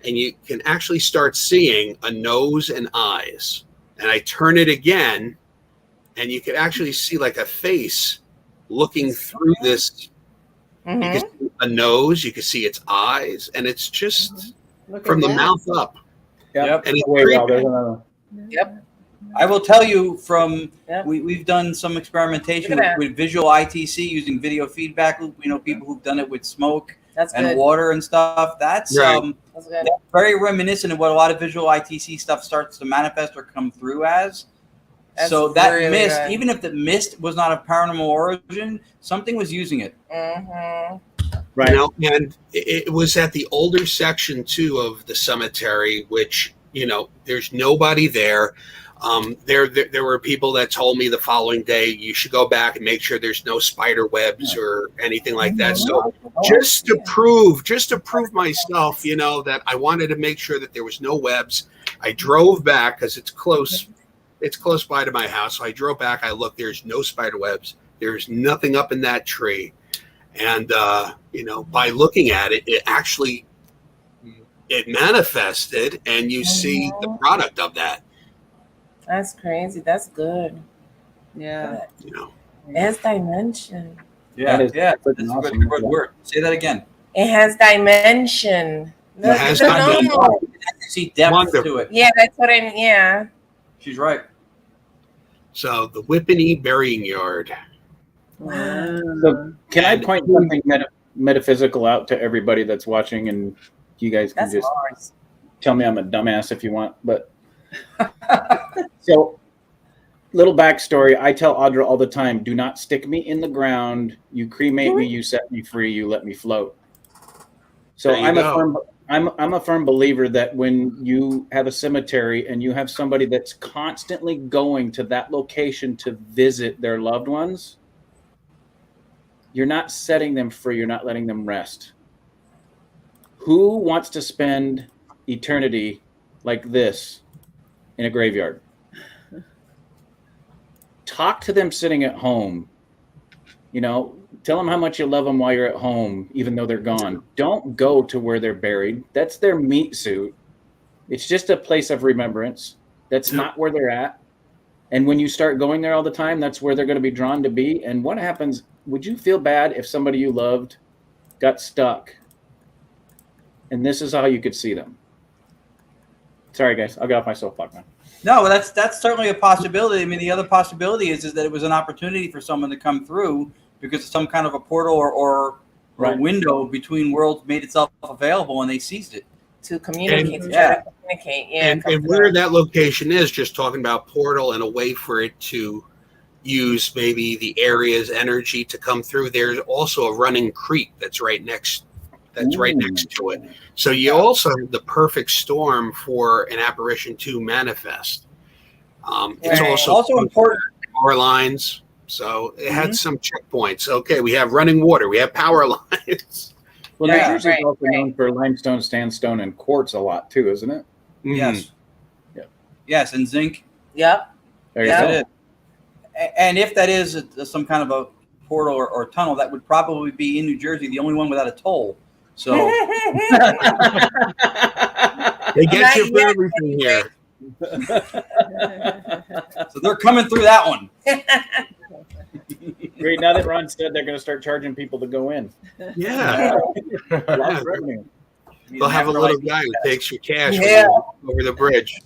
and you can actually start seeing a nose and eyes. And I turn it again, and you could actually see like a face looking through this. You can see a nose, you can see its eyes, and it's just Look from at the that. mouth up. Yep. And it's Wait, creepy. there's another. Yep. I will tell you from Yep. we've done some experimentation Look at with visual ITC using video feedback loop. You know, people who've done it with smoke That's and good. water and stuff. That's Right. That's good. very reminiscent of what a lot of visual ITC stuff starts to manifest or come through as. That's So that really mist, good. even if the mist was not of paranormal origin, something was using it. Right. You know, and it was at the older section too of the cemetery, which, you know, there's nobody there. There were people that told me the following day, you should go back and make sure there's no spider webs or anything like that. So just to prove myself, you know, that I wanted to make sure that there was no webs, I drove back because it's close by to my house. So I drove back, I looked, there's no spider webs. There's nothing up in that tree. And, you know, by looking at it, it manifested, and you see the product of that, That's crazy. That's good. Yeah. you know. It has dimension. Yeah, That is that's a freaking good, awesome. good word. Say that again. It has dimension. It has No. dimension. See depth Wonderful. to it. Yeah, that's what I mean. Yeah. She's right. So the Whippany Burying Yard. Wow. So can I point something metaphysical out to everybody that's watching, and you guys can That's just ours. tell me I'm a dumbass if you want, but so little backstory. I tell Audra all the time, do not stick me in the ground. You cremate me, you set me free, you let me float. So There you go. I'm a firm believer that when you have a cemetery and you have somebody that's constantly going to that location to visit their loved ones, you're not setting them free, you're not letting them rest. Who wants to spend eternity like this in a graveyard? Talk to them sitting at home. You know, tell them how much you love them while you're at home, even though they're gone. Don't go to where they're buried. That's their meat suit. It's just a place of remembrance. That's not where they're at. And when you start going there all the time, that's where they're going to be drawn to be. And what happens? Would you feel bad if somebody you loved got stuck? And this is how you could see them. Sorry, guys. I'll get off my soapbox now. No, well, that's certainly a possibility. I mean, the other possibility is that it was an opportunity for someone to come through because some kind of a portal or a window between worlds made itself available, and they seized it. To communicate, And- try to communicate. Yeah, And where that location is, just talking about portal and a way for it to use maybe the area's energy to come through. There's also a running creek that's right next to it. So you also have the perfect storm for an apparition to manifest. It's Right. Also important. power lines. So it had some checkpoints. Okay, we have running water. We have power lines. Well, Yeah, New Jersey is also known for limestone, sandstone, and quartz a lot too, isn't it? Yes. Yeah. Yes, and zinc. Yep. There you Yes, go. it is. And if that is some kind of a portal or tunnel, that would probably be in New Jersey, the only one without a toll. So They get you for everything here. so they're coming through that one. Great. Now that Ron said they're going to start charging people to go in. Yeah. Lots of revenue. They'll have a little guy who takes your cash when Yeah. you walk over the bridge.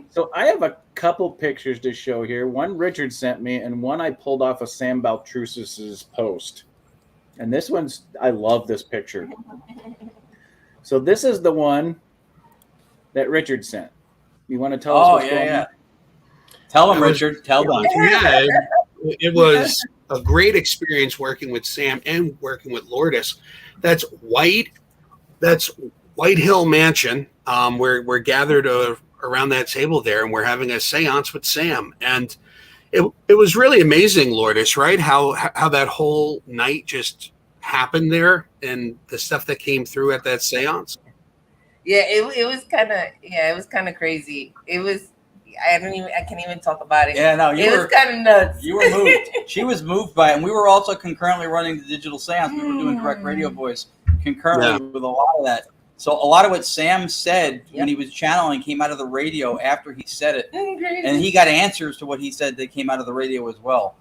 So I have a couple pictures to show here. One Richard sent me, and one I pulled off of Sam Baltrusis's post. And this one's, I love this picture. So this is the one that Richard sent. You want to tell us what's going on? Tell them, Richard. Tell them. Yeah, it was a great experience working with Sam and working with Lourdes. That's White Hill Mansion. We're gathered around that table there, and we're having a seance with Sam. And it was really amazing, Lourdes, right? How that whole night just happened there, and the stuff that came through at that seance. Yeah, it was kind of crazy. It was. I can't even talk about it. Yeah, no, it was kind of nuts. You were moved. She was moved by it, and we were also concurrently running the digital seance. We were doing direct radio voice concurrently with a lot of that. So a lot of what Sam said when he was channeling came out of the radio after he said it, and he got answers to what he said that came out of the radio as well.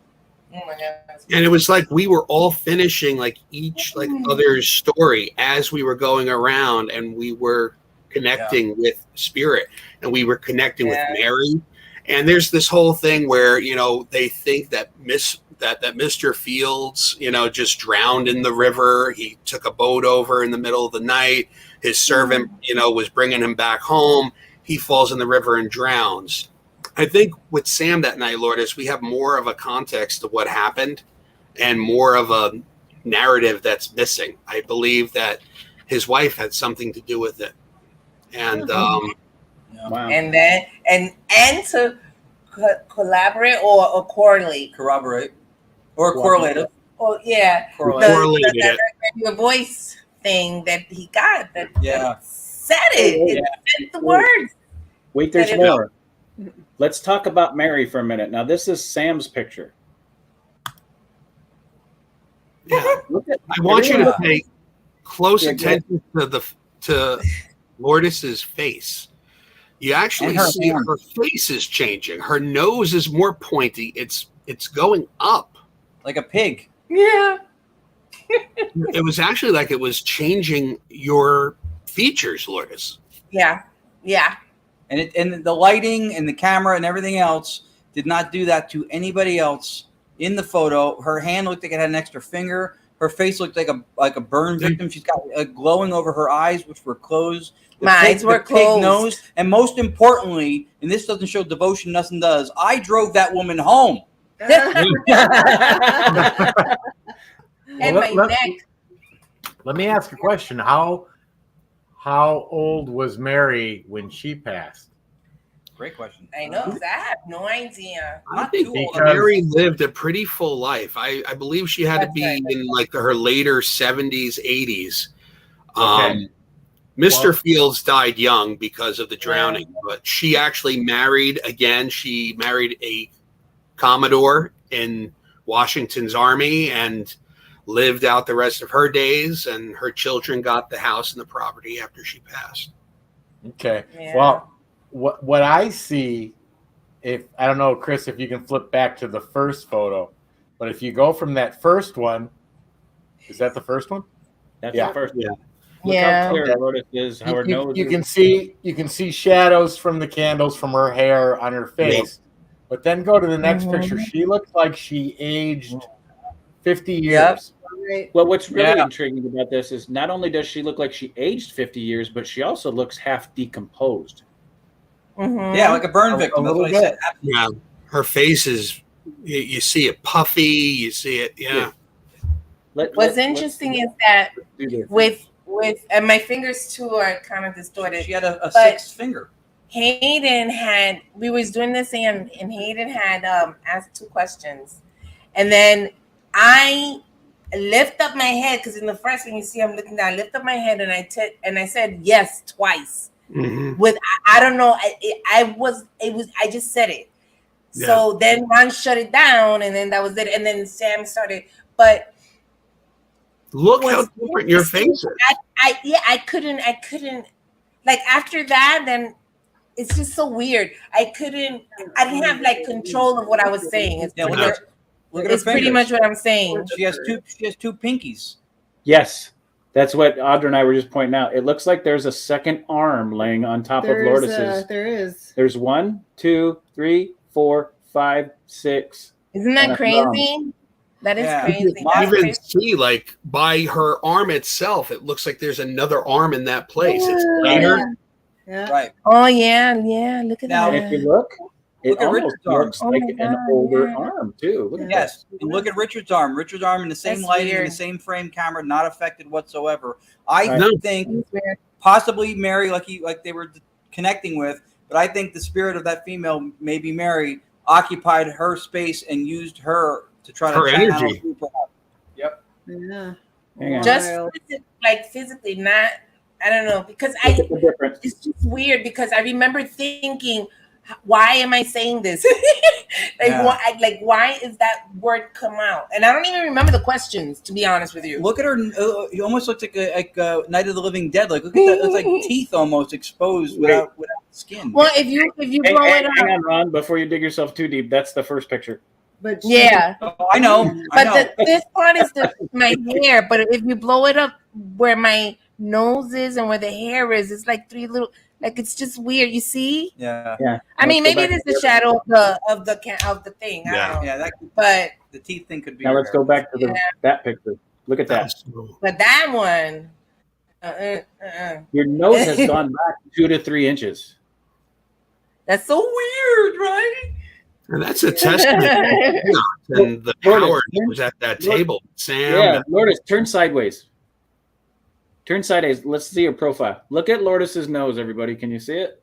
Oh my God. And it was like we were all finishing like each other's story as we were going around, and we were connecting with spirit, and we were connecting with Mary. And there's this whole thing where, they think that Mr. Fields, just drowned in the river. He took a boat over in the middle of the night. His servant, was bringing him back home. He falls in the river and drowns. I think with Sam that night, Lourdes, we have more of a context of what happened and more of a narrative that's missing. I believe that his wife had something to do with it. And Wow. And then and to collaborate or correlate. Corroborate or correlative. Oh yeah, correlated it. the voice thing that he got that said it. Yeah. It said the words. Wait, there's more. Let's talk about Mary for a minute. Now, this is Sam's picture. Yeah. I want you to pay close attention to Lourdes's face. You actually see her face is changing. Her nose is more pointy. It's going up. Like a pig. Yeah. It was actually like it was changing your features, Lourdes. Yeah. Yeah. And the lighting and the camera and everything else did not do that to anybody else in the photo. Her hand looked like it had an extra finger. Her face looked like a burn victim. She's got a glowing over her eyes, which were closed. My eyes were closed. Pig nose. And most importantly, and this doesn't show devotion, nothing does, I drove that woman home. And my neck. Let me ask a question. How old was Mary when she passed? Great question. I know, 'cause I have no idea. I think Mary lived a pretty full life. I believe she had to be in like her later 70s, 80s. Mr. Fields died young because of the drowning, but she actually married again. She married a Commodore in Washington's army and lived out the rest of her days, and her children got the house and the property after she passed. Okay. Yeah. Well, what I see, if I don't know, Chris, if you can flip back to the first photo, but if you go from that first one, is that the first one? That's Yeah. the first one. Yeah. Look Yeah. how clear Lourdes is. How her nose You is. can see shadows from the candles from her hair on her face. But then go to the next picture. She looks like she aged 50 years. Yep. Right. Well, what's really Yeah. intriguing about this is not only does she look like she aged 50 years, but she also looks half decomposed. Mhm. Yeah, like a burn victim. A That's little what I said. Yeah, her face is. You see it puffy. You see it. Yeah. What's interesting is that do this. with and my fingers too are kind of distorted. She had a But- sixth finger. Hayden we was doing this and Hayden had asked 2 questions, and then I lift up my head because in the first one you see I'm looking down. I lift up my head and I said yes twice. Mm-hmm. With I don't know, I just said it. So then Ron shut it down, and then that was it. And then Sam started, but Look how different your face is. I couldn't like after that. Then it's just so weird. I didn't have like control of what I was saying. It's Yeah, pretty look much, at her it's pretty fingers. much what I'm saying. She has two pinkies. Yes, that's what Audra and I were just pointing out. It looks like there's a second arm laying on top of Lourdes's. There is. There's 1, 2, 3, 4, 5, 6. Isn't And that a crazy? That is Yeah. crazy. You That's can even crazy. see, like, by her arm itself, it looks like there's another arm in that place. It's Yeah. later. Yeah. Right. Oh yeah. Look at Now, And that. if you look, it Look at almost Richard's arm. looks Oh like my an God, older yeah. arm too. Look at Yes, and look at Richard's arm. Richard's arm in the same That's lighting, in weird. the same frame camera, not affected whatsoever. I Right. No. think That's weird. possibly Mary, like they were connecting with, but I think the spirit of that female, maybe Mary, occupied her space and used her to try Her to channel energy. people out. Yep. Yeah. Hang on. Just Wild. physically, not. I don't know because Look at the difference. it's just weird because I remember thinking, why am I saying this? Yeah. Why is that word come out? And I don't even remember the questions, to be honest with you. Look at her. You almost looks like a Night of the Living Dead. Like look at that. It's like teeth almost exposed without skin. Well, if you Hang, blow hang, it hang up, on, Ron, before you dig yourself too deep. That's the first picture. But yeah. Oh, I know. I know. But this part is my hair. But if you blow it up where my nose is and where the hair is, it's like 3 little. Like it's just weird. You see? Yeah. Yeah. I mean, Let's go maybe back it is to the shadow of the thing. I Yeah. don't know. Yeah. That But the teeth thing could be. Now let's go back to Yeah. that picture. Look at that. that one. Your nose has gone back 2 to 3 inches. That's so weird, right? And that's a testament to and the power that was at that table. Sam. Yeah, Lourdes, turn sideways. Turn sideways. Let's see your profile. Look at Lourdes's nose, everybody. Can you see it?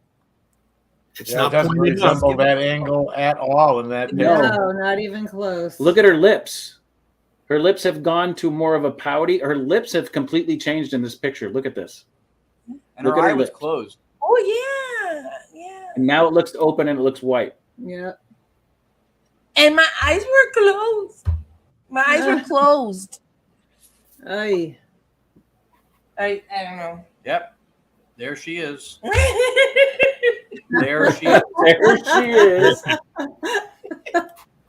It's Yeah, it not doesn't pointed enough. resemble that angle at all in that No. picture. No, not even close. Look at her lips. Her lips have gone to more of a pouty. Her lips have completely changed in this picture. Look at this. And Look her at her eye was lips. closed. Oh yeah. And now it looks open and it looks white. Yeah. And my eyes were closed. My eyes were closed. Ay. I don't know. Yep. There she is. There she is. There she is.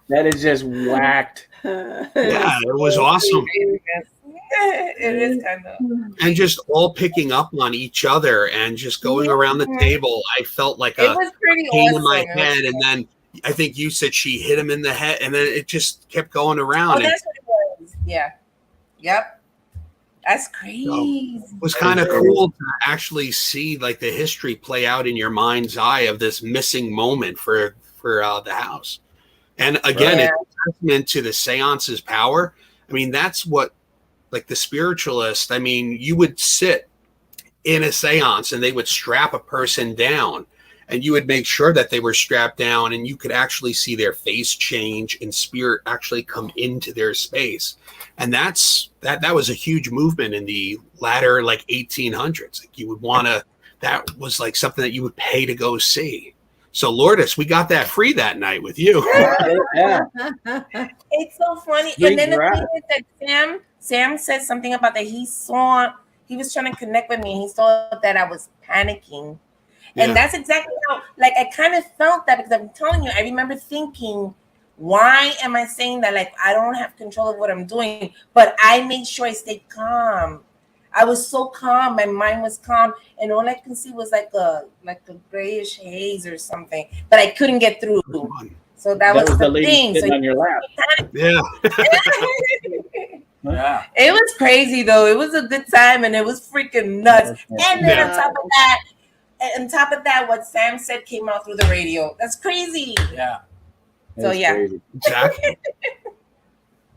That is just whacked. Yeah, it was awesome. It is kind of. And just all picking up on each other and just going around the table. I felt like It a was pretty pain awesome. in my head. And then I think you said she hit him in the head. And then it just kept going Oh, around. And that's what it was. Yeah. Yep. That's crazy. it was kind of cool to actually see like the history play out in your mind's eye of this missing moment for the house. And again, Yeah. it's a testament to the seance's power. I mean, that's what, like the spiritualist, I mean, you would sit in a seance and they would strap a person down and you would make sure that they were strapped down and you could actually see their face change and spirit actually come into their space. And that was a huge movement in the latter like 1800s. Like you would want to, that was like something that you would pay to go see. So Lourdes, we got that free that night with you. Yeah. It's so funny. Big And then the rap. thing is that Sam said something about that he was trying to connect with me and he saw that I was panicking. And that's exactly how, like, I kind of felt that, because I'm telling you, I remember thinking, why am I saying that? Like, I don't have control of what I'm doing, but I made sure I stayed calm. I was so calm. My mind was calm, and all I could see was like a grayish haze or something, but I couldn't get through. So that was the lady thing. sitting So on your lap. Yeah. Yeah. it was crazy though. It was a good time, and it was freaking nuts. And then on top of that, what Sam said came out through the radio. That's crazy. Yeah. So yeah. Crazy. Exactly.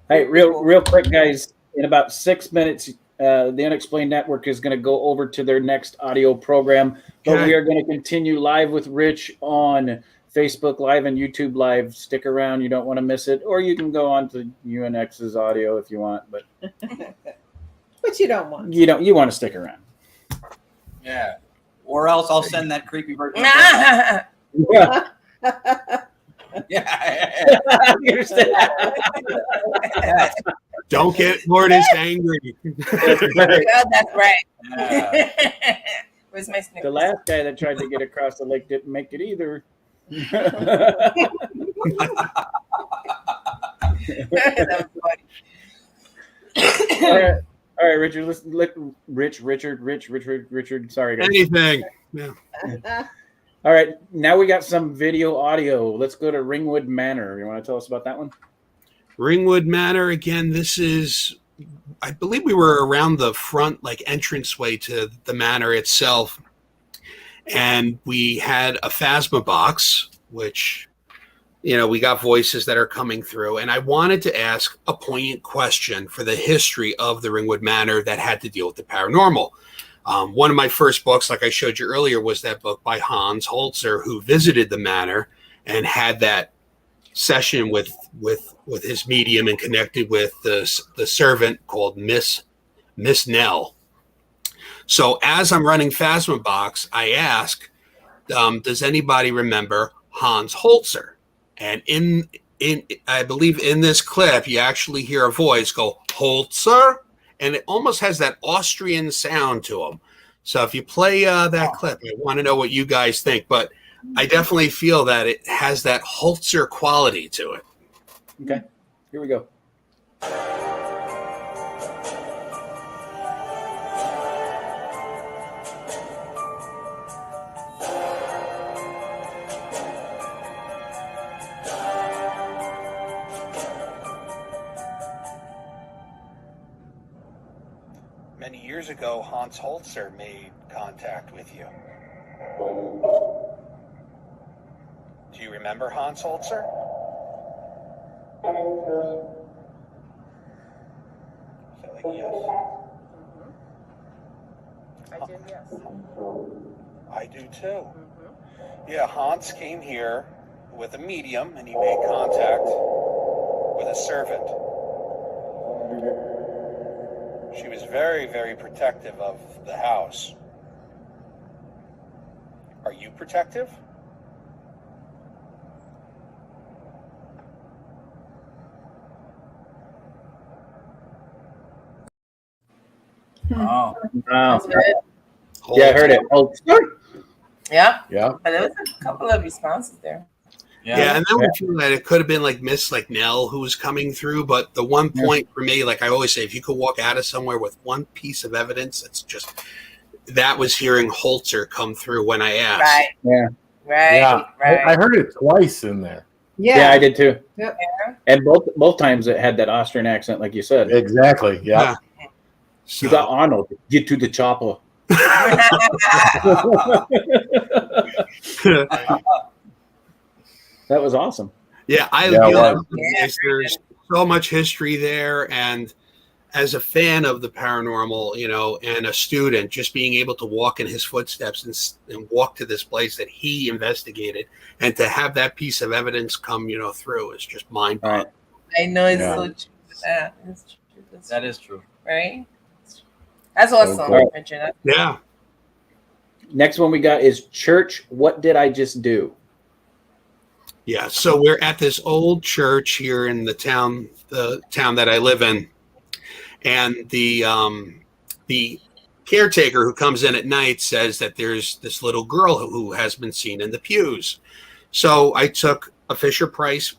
Hey, real quick, guys. In about 6 minutes, the Unexplained Network is going to go over to their next audio program, but Okay. we are going to continue live with Rich on Facebook Live and YouTube Live. Stick around; you don't want to miss it. Or you can go on to UNX's audio if you want, but But you don't want. you want to stick around. Yeah. Or else I'll send that creepy version. Yeah. Yeah. You understand? Don't get Lourdes angry. That's right. Yeah. Where's my Snickers? The last guy that tried to get across the lake didn't make it either. That was funny. All right, Richard. Richard. Sorry, guys. Anything. Yeah. All right, now we got some video audio. Let's go to Ringwood Manor. You want to tell us about that one? Ringwood Manor. Again, this is, I believe we were around the front, like, entranceway to the manor itself. And we had a Phasma box, which, we got voices that are coming through. And I wanted to ask a poignant question for the history of the Ringwood Manor that had to deal with the paranormal. One of my first books, like I showed you earlier, was that book by Hans Holzer, who visited the manor and had that session with his medium and connected with the servant called Miss Nell. So as I'm running Phasma Box, I ask, does anybody remember Hans Holzer? And in I believe in this clip, you actually hear a voice go, Holzer? And it almost has that Austrian sound to him. So if you play that clip, I want to know what you guys think. But I definitely feel that it has that Holzer quality to it. Okay, here we go. Many years ago, Hans Holzer made contact with you. Do you remember Hans Holzer? Is that like yes? I do, yes. I do too. Yeah, Hans came here with a medium and he made contact with a servant. She was very, very protective of the house. Are you protective? Oh. Wow. That's good. Yeah, I heard it. Yeah. Yeah. But there was a couple of responses there. Yeah, and then we feel that it could have been like Miss Nell who was coming through, but the one point for me, like I always say, if you could walk out of somewhere with one piece of evidence, it's just that was hearing Holzer come through when I asked. Right. Yeah. Right. Yeah. Right. I heard it twice in there. Yeah, I did too. Yep. And both times it had that Austrian accent, like you said. Exactly. Yeah. So, You got Arnold. Get to the chopper. That was awesome. yeah, I Yeah, it feel was. that there's so much history there, and as a fan of the paranormal, and a student, just being able to walk in his footsteps and walk to this place that he investigated, and to have that piece of evidence come, through is just mind-boggling. Right. I know it's Yeah. so true. Yeah, it's true. That is true. Right? That's awesome, cool. Richard. Yeah. Next one we got is Church. What did I just do? Yeah, so we're at this old church here in the town that I live in, and the caretaker who comes in at night says that there's this little girl who has been seen in the pews. So I took a Fisher Price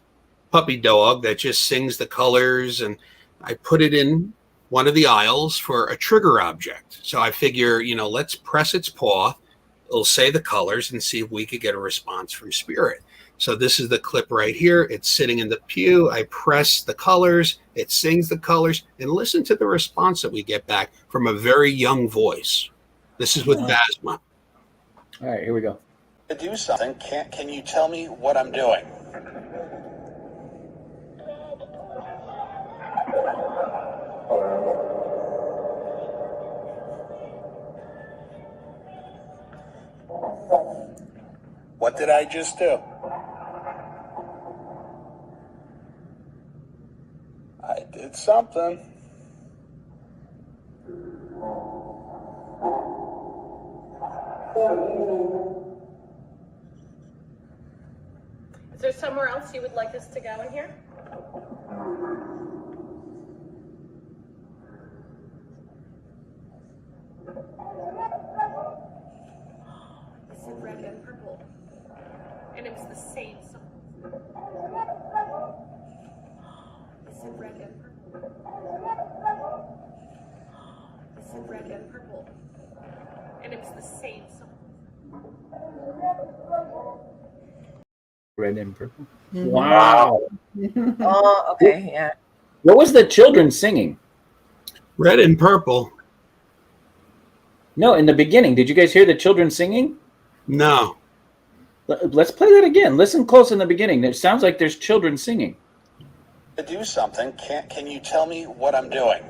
puppy dog that just sings the colors, and I put it in one of the aisles for a trigger object. So I figure, let's press its paw. It'll say the colors and see if we could get a response from spirit. So this is the clip right here. It's sitting in the pew. I press the colors. It sings the colors, and listen to the response that we get back from a very young voice. This is with Basma. All right, here we go. To do something, can you tell me what I'm doing? What did I just do? I did something. Is there somewhere else you would like us to go in here? It's in red and purple. And it was the same song. It's in red and purple. It's in red and purple. And it was the same song. Red and purple. Wow. Oh, okay, yeah. What was the children singing? Red and purple. No, in the beginning. Did you guys hear the children singing? No. Let's play that again. Listen close in the beginning. It sounds like there's children singing. To do something, can you tell me what I'm doing?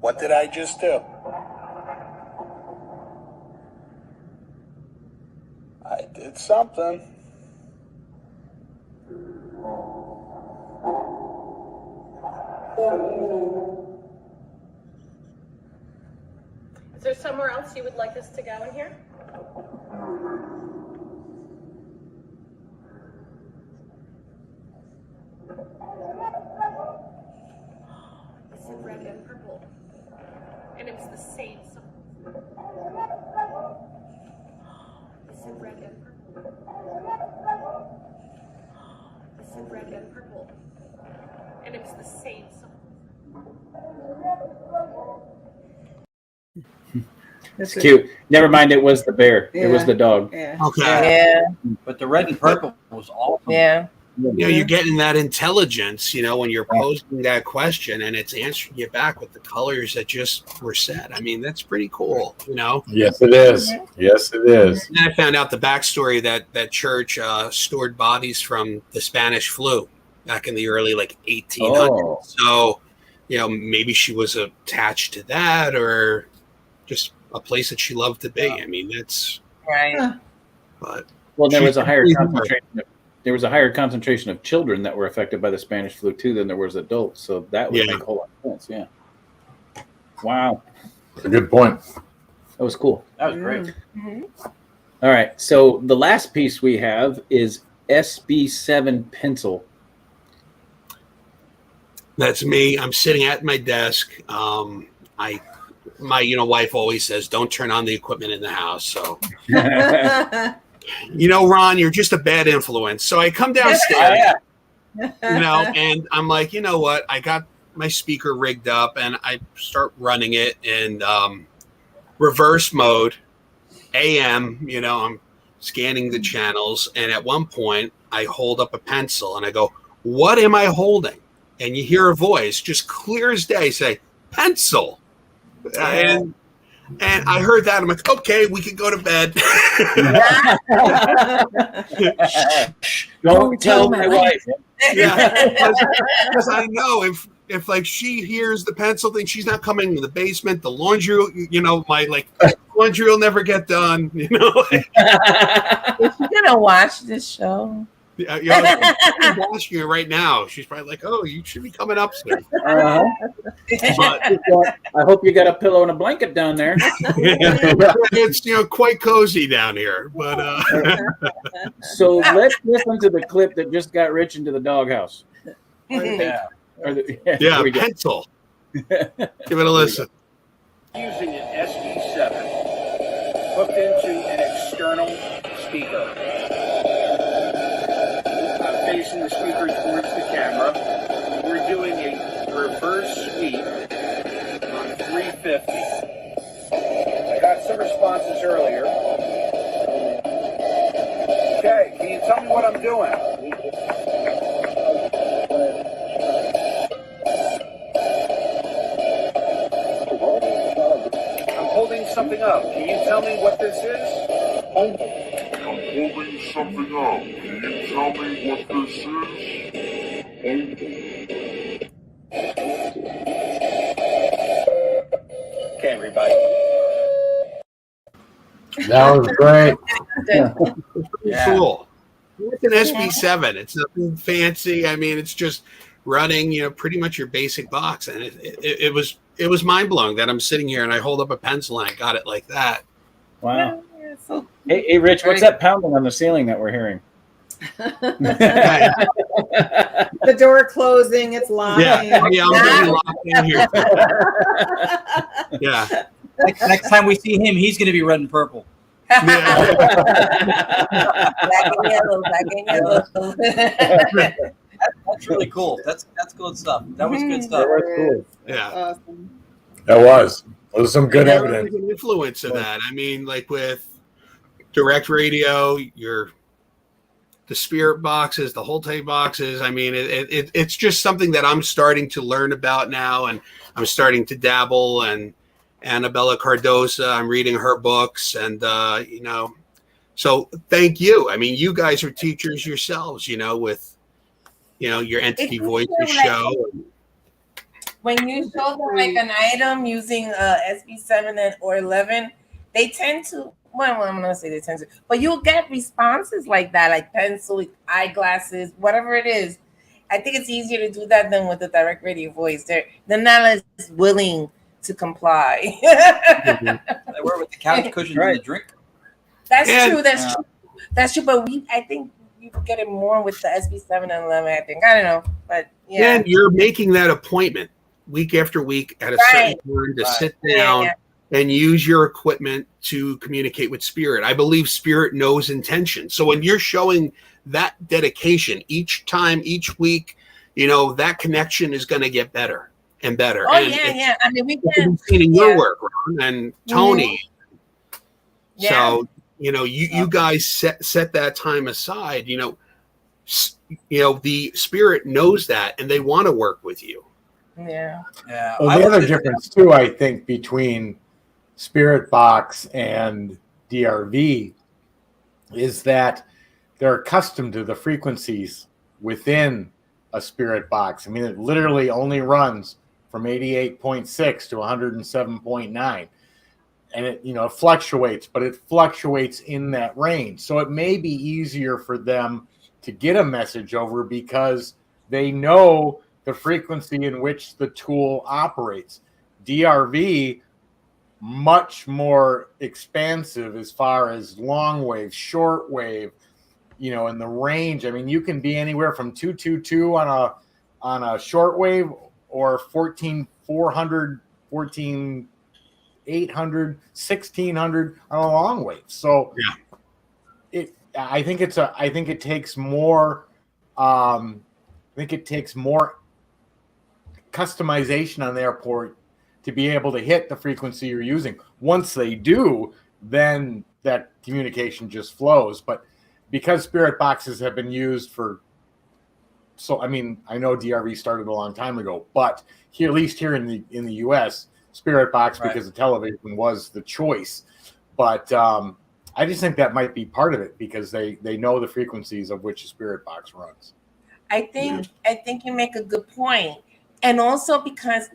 What did I just do? I did something. Is there somewhere else you would like us to go in here? It's in red and purple. And it was the same song. It's in red and purple. It's in red and purple. And it was the same song. It's cute. Never mind, it was the bear. It was Yeah. the dog. Yeah. Okay. Yeah, But the red and purple was awesome. yeah. You're getting that intelligence, when you're posing that question and it's answering you back with the colors that just were said. I mean, that's pretty cool, Yes, it is. Yes, it is. And I found out the backstory that church stored bodies from the Spanish flu back in the early 1800s. Oh. So, maybe she was attached to that, or just a place that she loved to be. I mean, that's Right. but Well, there was a higher She's- concentration. There was a higher concentration of children that were affected by the Spanish flu too than there was adults. So that would Yeah. make a whole lot of sense. Yeah. Wow, It's a good point. that was cool. That was great. All right, so the last piece we have is SB7 pencil. that's me. I'm sitting at my desk. My wife always says, "Don't turn on the equipment in the house." So, Ron, you're just a bad influence. So I come downstairs, and I'm like, you know what? I got my speaker rigged up, and I start running it in reverse mode, AM. I'm scanning the channels, and at one point, I hold up a pencil, and I go, "What am I holding?" And you hear a voice, just clear as day, say, "Pencil." And I heard that. I'm like, okay, we can go to bed. Don't tell my wife. Yeah, because I know if she hears the pencil thing, she's not coming to the basement. The laundry, my laundry will never get done. Is she gonna watch this show? I'm watching you right now. She's probably like, "Oh, you should be coming up soon." Uh-huh. But I hope you got a pillow and a blanket down there. it's quite cozy down here. But So let's listen to the clip that just got Rich into the doghouse. Yeah. yeah, pencil. Give it a listen. Using an SB7 hooked into an external speaker. I'm facing the speaker towards the camera. We're doing a reverse sweep on 350. I got some responses earlier. Okay, can you tell me what I'm doing? I'm holding something up. Can you tell me what this is? I'm holding something up. Can you tell me what this is? Okay, everybody. That was great. Yeah. Cool. It's an SB7. It's nothing fancy. I mean, it's just running, pretty much your basic box. And it was mind blowing that I'm sitting here and I hold up a pencil and I got it like that. Wow. Hey, Rich, what's that pounding on the ceiling that we're hearing? The door closing, it's locking. Yeah, I'm getting locked in here. Yeah. Next time we see him, he's going to be red and purple. Yeah. Black and yellow, black and yellow. That's really cool. That's good stuff. That was good stuff. Cool. Yeah. Awesome. That was some good There evidence. was an influence of that. I mean, like with direct radio, the spirit boxes, the Holte boxes. I mean, it's just something that I'm starting to learn about now, and I'm starting to dabble. And Annabella Cardosa, I'm reading her books, and so thank you. I mean, you guys are teachers yourselves, with your Entity Voices show. When you show them like an item using SB7 or 11, they tend to. Well, I'm gonna say they tend to, but you'll get responses like that, like pencil, eyeglasses, whatever it is. I think it's easier to do that than with the direct radio voice. They're not as willing to comply. They were with the couch cushions and the drink. That's true. That's true. But I think you get it more with the SB7 and 11. I think I don't know, but yeah. And you're making that appointment week after week at a certain time to sit down and use your equipment to communicate with spirit. I believe spirit knows intention. So when you're showing that dedication each time, each week, that connection is going to get better and better. Oh, and yeah. I mean, we can see your work, Ron, and Tony. Mm-hmm. So, you guys set that time aside. The spirit knows that, and they want to work with you. Yeah. Yeah. Well, the other difference too, I think, between Spirit Box and DRV is that they're accustomed to the frequencies within a Spirit Box. I mean, it literally only runs from 88.6 to 107.9. And it fluctuates, but it fluctuates in that range. So it may be easier for them to get a message over because they know the frequency in which the tool operates. DRV, much more expansive as far as long wave, short wave, in the range. I mean, you can be anywhere from 222 on a short wave or 14,400, 14,800, 1,600 on a long wave. So I think it takes more customization on their part to be able to hit the frequency you're using. Once they do, then that communication just flows. But because spirit boxes have been used I know DRV started a long time ago, but here, at least here in the US, spirit box, because the television was the choice. But I just think that might be part of it because they know the frequencies of which a spirit box runs. I think you make a good point. And also because,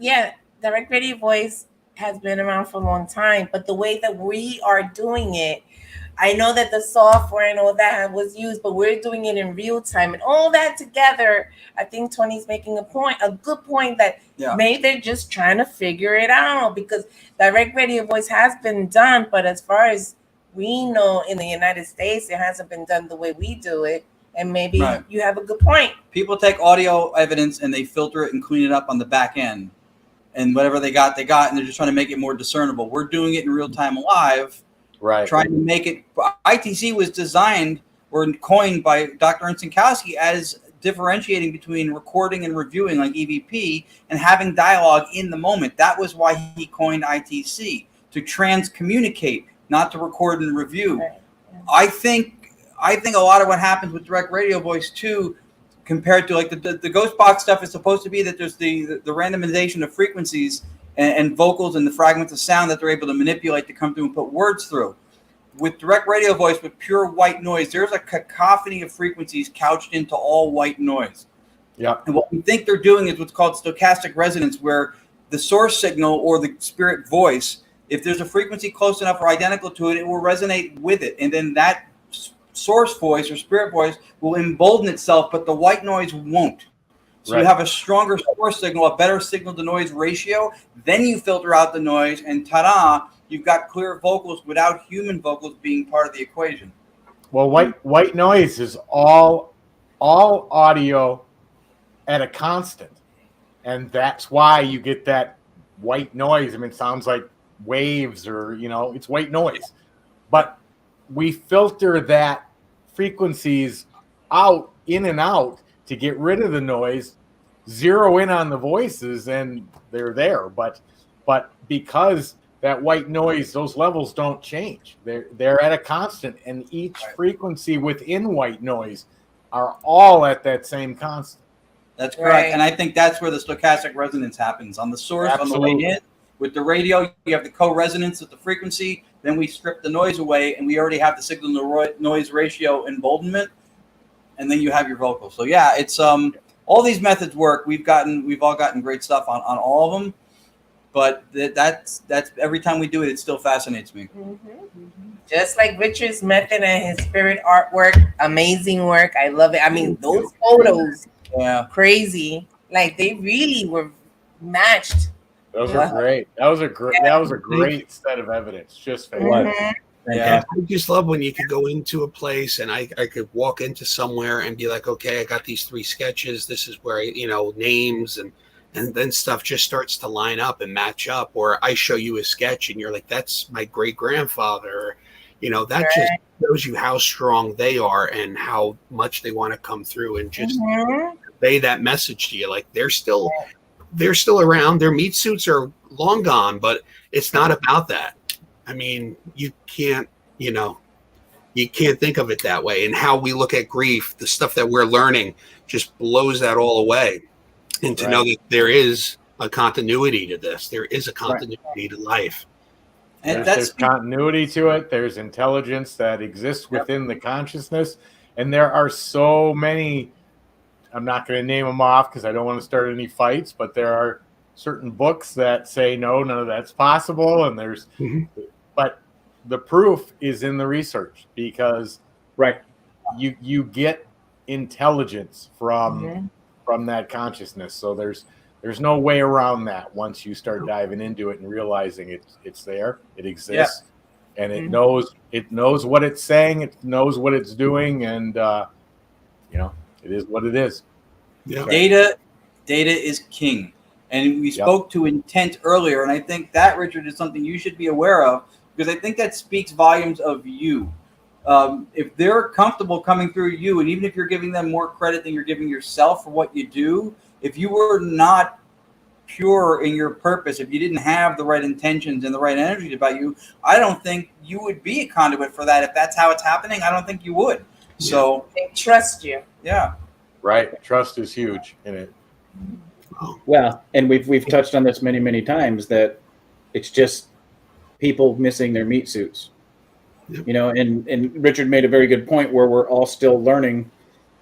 direct radio voice has been around for a long time, but the way that we are doing it, I know that the software and all that was used, but we're doing it in real time and all that together. I think Tony's making a good point that maybe they're just trying to figure it out, because direct radio voice has been done, but as far as we know in the United States, it hasn't been done the way we do it. And maybe you have a good point. People take audio evidence and they filter it and clean it up on the back end. And whatever they got, and they're just trying to make it more discernible. We're doing it in real time live. Right. Trying to make it. ITC was designed or coined by Dr. Ensinkowski as differentiating between recording and reviewing, like EVP, and having dialogue in the moment. That was why he coined ITC, to transcommunicate, not to record and review. Right. I think a lot of what happens with direct radio voice too, compared to like the ghost box stuff, is supposed to be that there's the randomization of frequencies and vocals and the fragments of sound that they're able to manipulate to come through and put words through. With direct radio voice, with pure white noise, there's a cacophony of frequencies couched into all white noise. Yeah. And what we think they're doing is what's called stochastic resonance, where the source signal or the spirit voice, if there's a frequency close enough or identical to it, it will resonate with it. And then that source voice or spirit voice will embolden itself, but the white noise won't. So you have a stronger source signal, a better signal to noise ratio. Then you filter out the noise, and ta-da, you've got clear vocals without human vocals being part of the equation. Well, white noise is all audio at a constant, and that's why you get that white noise. I mean, it sounds like waves, or it's white noise. But we filter that frequencies out, in and out, to get rid of the noise, zero in on the voices, and they're there. But because that white noise, those levels don't change. They're at a constant, and each frequency within white noise are all at that same constant. That's correct. And I think that's where the stochastic resonance happens. On the source, Absolutely. On the way in, with the radio, you have the co-resonance of the frequency, then we strip the noise away, and we already have the signal to noise ratio emboldenment, and then you have your vocals. So yeah, it's all these methods work. We've all gotten great stuff on all of them, but that's every time we do it, it still fascinates me. Just like Richard's method and his spirit artwork, amazing work. I love it. I mean, those photos, crazy. Like, they really were matched. Those are great. That was a great set of evidence. Just fantastic. Yeah, I just love when you could go into a place and I could walk into somewhere and be like, okay, I got these 3 sketches. This is where names and then stuff just starts to line up and match up. Or I show you a sketch and you're like, that's my great grandfather. That just shows you how strong they are and how much they want to come through and just convey that message to you. Like, they're still around. Their meat suits are long gone, but it's not about that. I mean, you can't think of it that way. And how we look at grief, the stuff that we're learning just blows that all away. And to know that there is a continuity to this, there is a continuity to life. And there's continuity to it. There's intelligence that exists within the consciousness. And there are so many, I'm not going to name them off because I don't want to start any fights, but there are certain books that say, no, none of that's possible. And there's, but the proof is in the research, because you get intelligence from that consciousness. So there's no way around that once you start diving into it and realizing it's there, it exists, and it knows what it's saying, it knows what it's doing, and it is what it is. Data is king. And we spoke to intent earlier, and I think that, Richard, is something you should be aware of, because I think that speaks volumes of you. If they're comfortable coming through you, and even if you're giving them more credit than you're giving yourself for what you do, if you were not pure in your purpose, if you didn't have the right intentions and the right energy about you, I don't think you would be a conduit for that. If that's how it's happening, I don't think you would. So they trust you. Yeah. Right. Trust is huge in it. Well, and we've touched on this many times, that it's just people missing their meat suits. And Richard made a very good point where we're all still learning.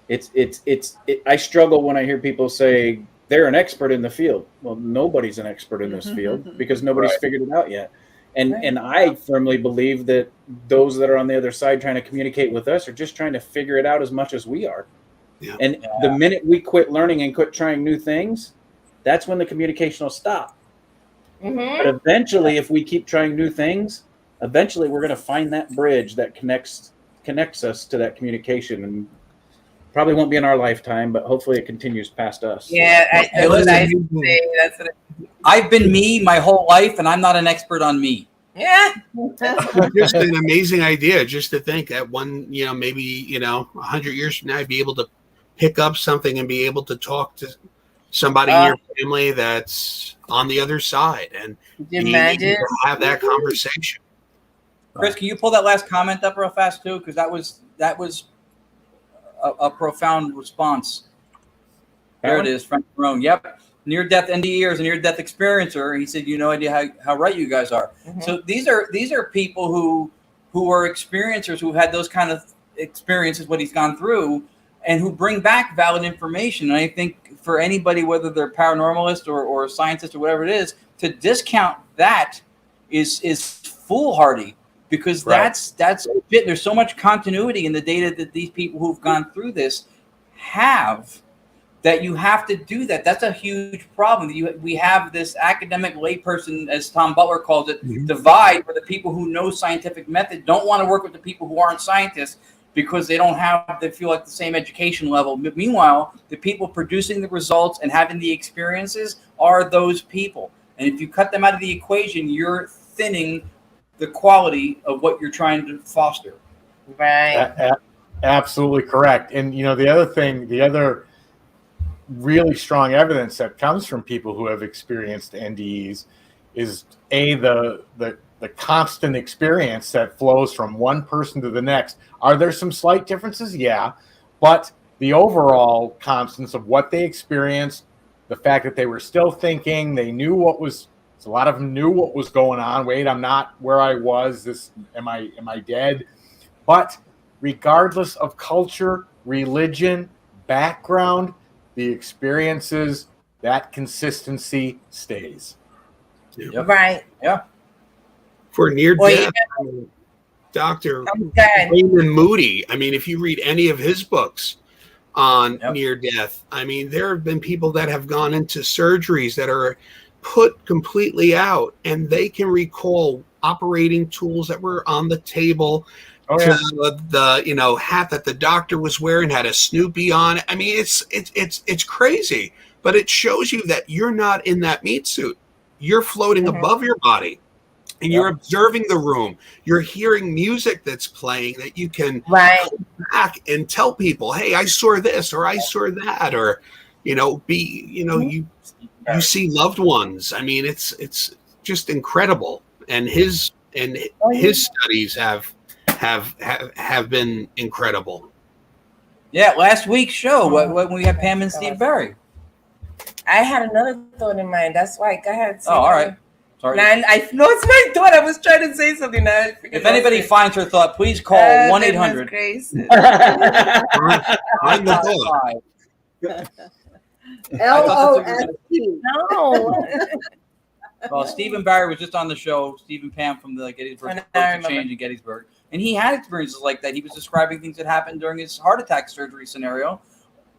I struggle when I hear people say they're an expert in the field. Well, nobody's an expert in this field because nobody's figured it out yet. And I firmly believe that those that are on the other side trying to communicate with us are just trying to figure it out as much as we are. Yeah. And the minute we quit learning and quit trying new things, that's when the communication will stop. Mm-hmm. But eventually, if we keep trying new things, eventually we're going to find that bridge that connects us to that communication. And probably won't be in our lifetime, but hopefully it continues past us. Yeah, Hey, listen, that's what I've been me my whole life, and I'm not an expert on me. yeah. Just an amazing idea, just to think that one, maybe 100 years from now, I'd be able to pick up something and be able to talk to somebody in your family that's on the other side, and Could you imagine? have that conversation. Chris, can you pull that last comment up real fast too? Because that was a profound response. There it is, Frank Marone. Yep. Near-death NDE is a near-death experiencer. He said, "You no idea how right you guys are." Mm-hmm. So these are people who are experiencers who had those kind of experiences, what he's gone through, and who bring back valid information. And I think for anybody, whether they're paranormalist or a scientist or whatever it is, to discount that is foolhardy, because that's legit. There's so much continuity in the data that these people who've gone through this have, that you have to do that. That's a huge problem. We have this academic layperson, as Tom Butler calls it, divide, where the people who know scientific method don't want to work with the people who aren't scientists because they feel like the same education level. But meanwhile, the people producing the results and having the experiences are those people. And if you cut them out of the equation, you're thinning the quality of what you're trying to foster. Right. Absolutely correct. And the other really strong evidence that comes from people who have experienced NDEs is the constant experience that flows from one person to the next. Are there some slight differences? Yeah, but the overall constants of what they experienced, the fact that they were still thinking, they knew a lot of them knew what was going on. Wait, I'm not where I was. Am I dead? But regardless of culture, religion, background, the experiences, that consistency stays. Yeah. Right. Yeah. For near death, Dr. Raymond Moody, if you read any of his books on near death, there have been people that have gone into surgeries that are put completely out, and they can recall operating tools that were on the table. The hat that the doctor was wearing had a Snoopy on it. It's crazy, but it shows you that you're not in that meat suit. You're floating above your body, and you're observing the room. You're hearing music that's playing that you can come back and tell people, "Hey, I saw this," or "I saw that," or you see loved ones. It's just incredible, and his studies have been incredible. Yeah, last week's show when we had Pam and Steve Barry. I had another thought in mind. That's why. Go ahead. Oh, all right. Sorry. Now, I lost my thought. I was trying to say something. Now if anybody finds her thought, please call 1-800. I'm the thought. LOST. No. Well, Stephen Barry was just on the show, Steve and Pam from the Gettysburg Exchange in Gettysburg. And he had experiences like that. He was describing things that happened during his heart attack surgery scenario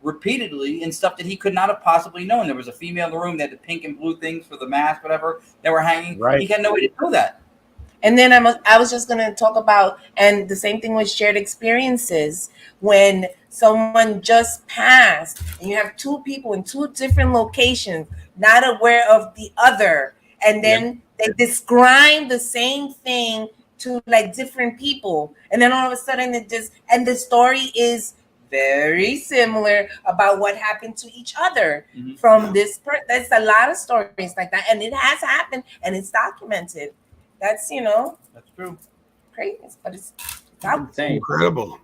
repeatedly, and stuff that he could not have possibly known. There was a female in the room that had the pink and blue things for the mask, whatever, that were hanging. Right. He had no way to know that. And then I was just going to talk about, and the same thing with shared experiences. When someone just passed, and you have two people in two different locations, not aware of the other, and then they describe the same thing to like different people, and then all of a sudden the story is very similar about what happened to each other from this person. There's a lot of stories like that, and it has happened, and it's documented. That's that's true. Crazy, but it's incredible.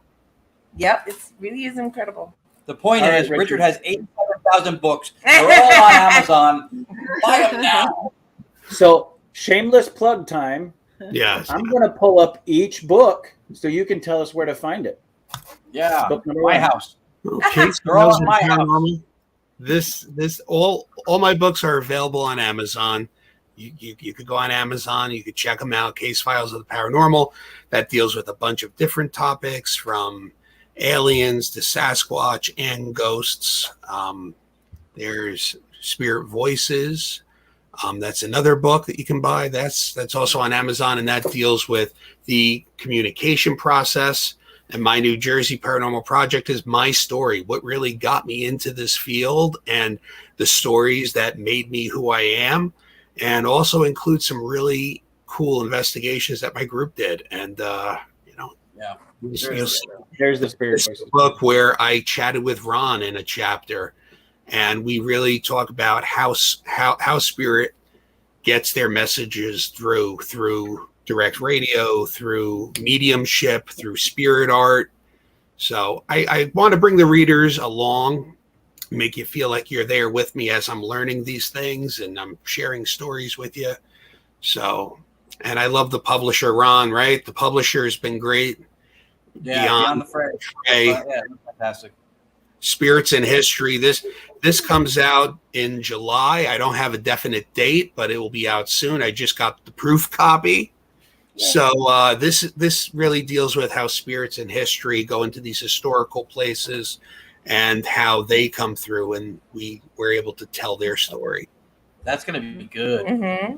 Yep, it really is incredible. The point is, Richard has 87,000 books. They're all on Amazon. Buy them now. So, shameless plug time. Yes. I'm going to pull up each book so you can tell us where to find it. Yeah. Book number my 1. house. Okay. They're all in my house. All my books are available on Amazon. You could go on Amazon. You could check them out. Case Files of the Paranormal. That deals with a bunch of different topics, from aliens to Sasquatch and ghosts. There's Spirit Voices. That's another book that you can buy. That's also on Amazon, and that deals with the communication process. And my new Jersey Paranormal Project is my story, what really got me into this field and the stories that made me who I am, and also includes some really cool investigations that my group did. And, There's the Spirit Voices book where I chatted with Ron in a chapter, and we really talk about how spirit gets their messages through direct radio, through mediumship, through spirit art. So I want to bring the readers along, make you feel like you're there with me as I'm learning these things and I'm sharing stories with you. So, and I love the publisher, Ron, right? The publisher has been great. Yeah, Beyond the Fray. Yeah, fantastic. Spirits in History. This comes out in July. I don't have a definite date, but it will be out soon. I just got the proof copy. Yeah. So this really deals with how spirits in history go into these historical places and how they come through, and we were able to tell their story. That's going to be good. Mm-hmm.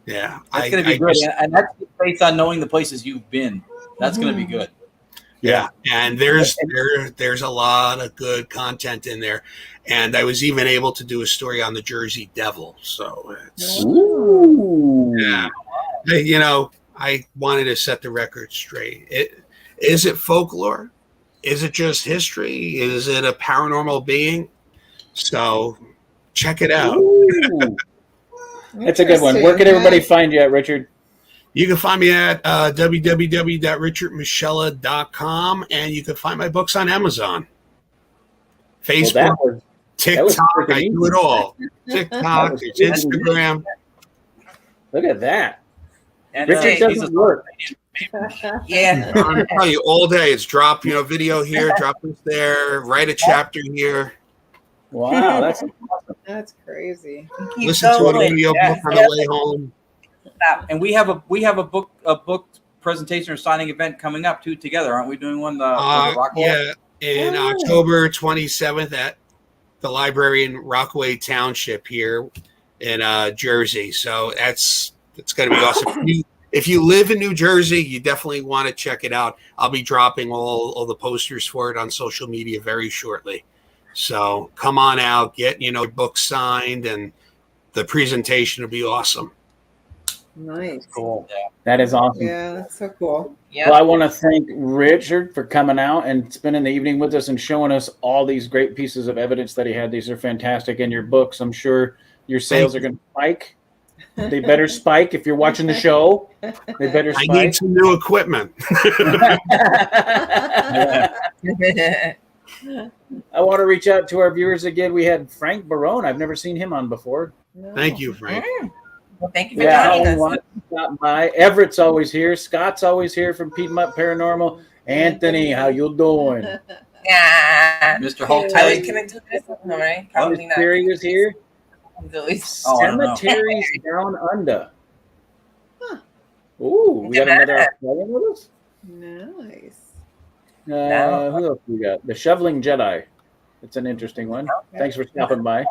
Yeah, that's going to be good, and that's based on knowing the places you've been. That's going to be good. Yeah, and there's a lot of good content in there, and I was even able to do a story on the Jersey Devil. So it's I wanted to set the record straight. Is it folklore? Is it just history? Is it a paranormal being? So check it out. That's a good one. Where can everybody find you at, Richard? You can find me at www.richardmoschella.com, and you can find my books on Amazon, Facebook, TikTok. I do it all. TikTok, Instagram. Look at that. And Richard doesn't work. Yeah. I'm telling you, all day it's drop, video here, drop this there, write a chapter here. Wow, that's crazy. Listen to an audio book on the way home. And we have a book presentation or signing event coming up too together, aren't we? Doing one yeah, in October 27th at the library in Rockaway Township here in Jersey. So it's going to be awesome. If you live in New Jersey, you definitely want to check it out. I'll be dropping all the posters for it on social media very shortly. So come on out, get books signed, and the presentation will be awesome. Nice. Cool. Yeah. That is awesome. Yeah, that's so cool. Well, I want to thank Richard for coming out and spending the evening with us and showing us all these great pieces of evidence that he had. These are fantastic. And your books, I'm sure your sales are going to spike. They better spike if you're watching the show. They better spike. I need some new equipment. I want to reach out to our viewers again. We had Frank Barone. I've never seen him on before. No. Thank you, Frank. Well, thank you for joining us. Stop by. Everett's always here. Scott's always here from Piedmont Paranormal. Anthony, how you doing? Yeah. Mr. Holt. Can I do this? No, right? Probably not. Terry is here. Cemeteries Down Under. Huh. Ooh, we got another Australian with us? Nice. Who else we got? The Shoveling Jedi. It's an interesting one. Okay. Thanks for stopping by.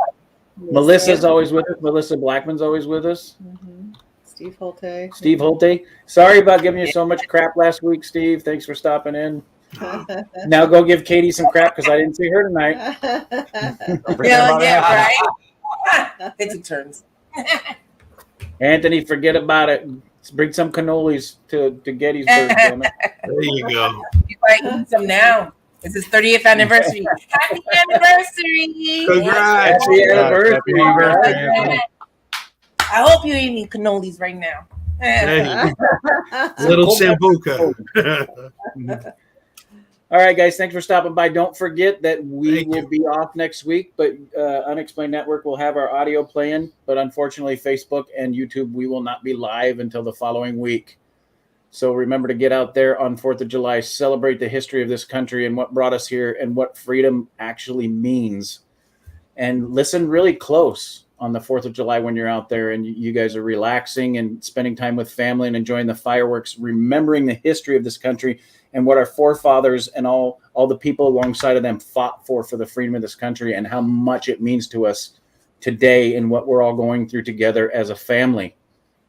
Melissa's always with us. Melissa Blackman's always with us. Mm-hmm. Steve Holte. Steve Holte. Sorry about giving you so much crap last week, Steve. Thanks for stopping in. Now go give Katie some crap because I didn't see her tonight. Right? They took turns. Anthony, forget about it. Bring some cannolis to Gettysburg. Damn it. There you go. You might eat some now. It's his 30th anniversary. Happy anniversary! Congrats! Happy anniversary! I hope you're eating cannolis right now. Little Sambuca. All right, guys. Thanks for stopping by. Don't forget that we will be off next week, but Unexplained Network will have our audio playing. But unfortunately, Facebook and YouTube, we will not be live until the following week. So remember to get out there on 4th of July, celebrate the history of this country and what brought us here and what freedom actually means. And listen really close. on the 4th of July when you're out there and you guys are relaxing and spending time with family and enjoying the fireworks, remembering the history of this country and what our forefathers and all the people alongside of them fought for the freedom of this country, and how much it means to us today and what we're all going through together as a family.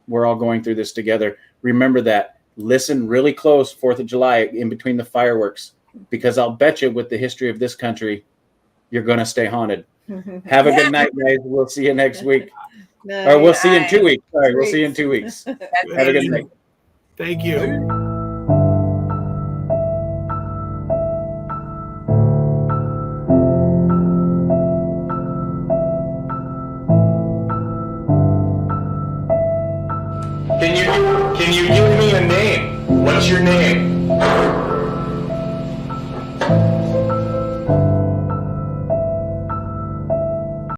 We're all going through this together. Remember that. Listen really close 4th of July in between the fireworks, because I'll bet you with the history of this country, you're going to stay haunted. Have a good night, guys. We'll see you next week. Nice. Or we'll see you in 2 weeks. Sorry, we'll see you in 2 weeks. Have a good night. Thank you. Can you give me a name? What's your name?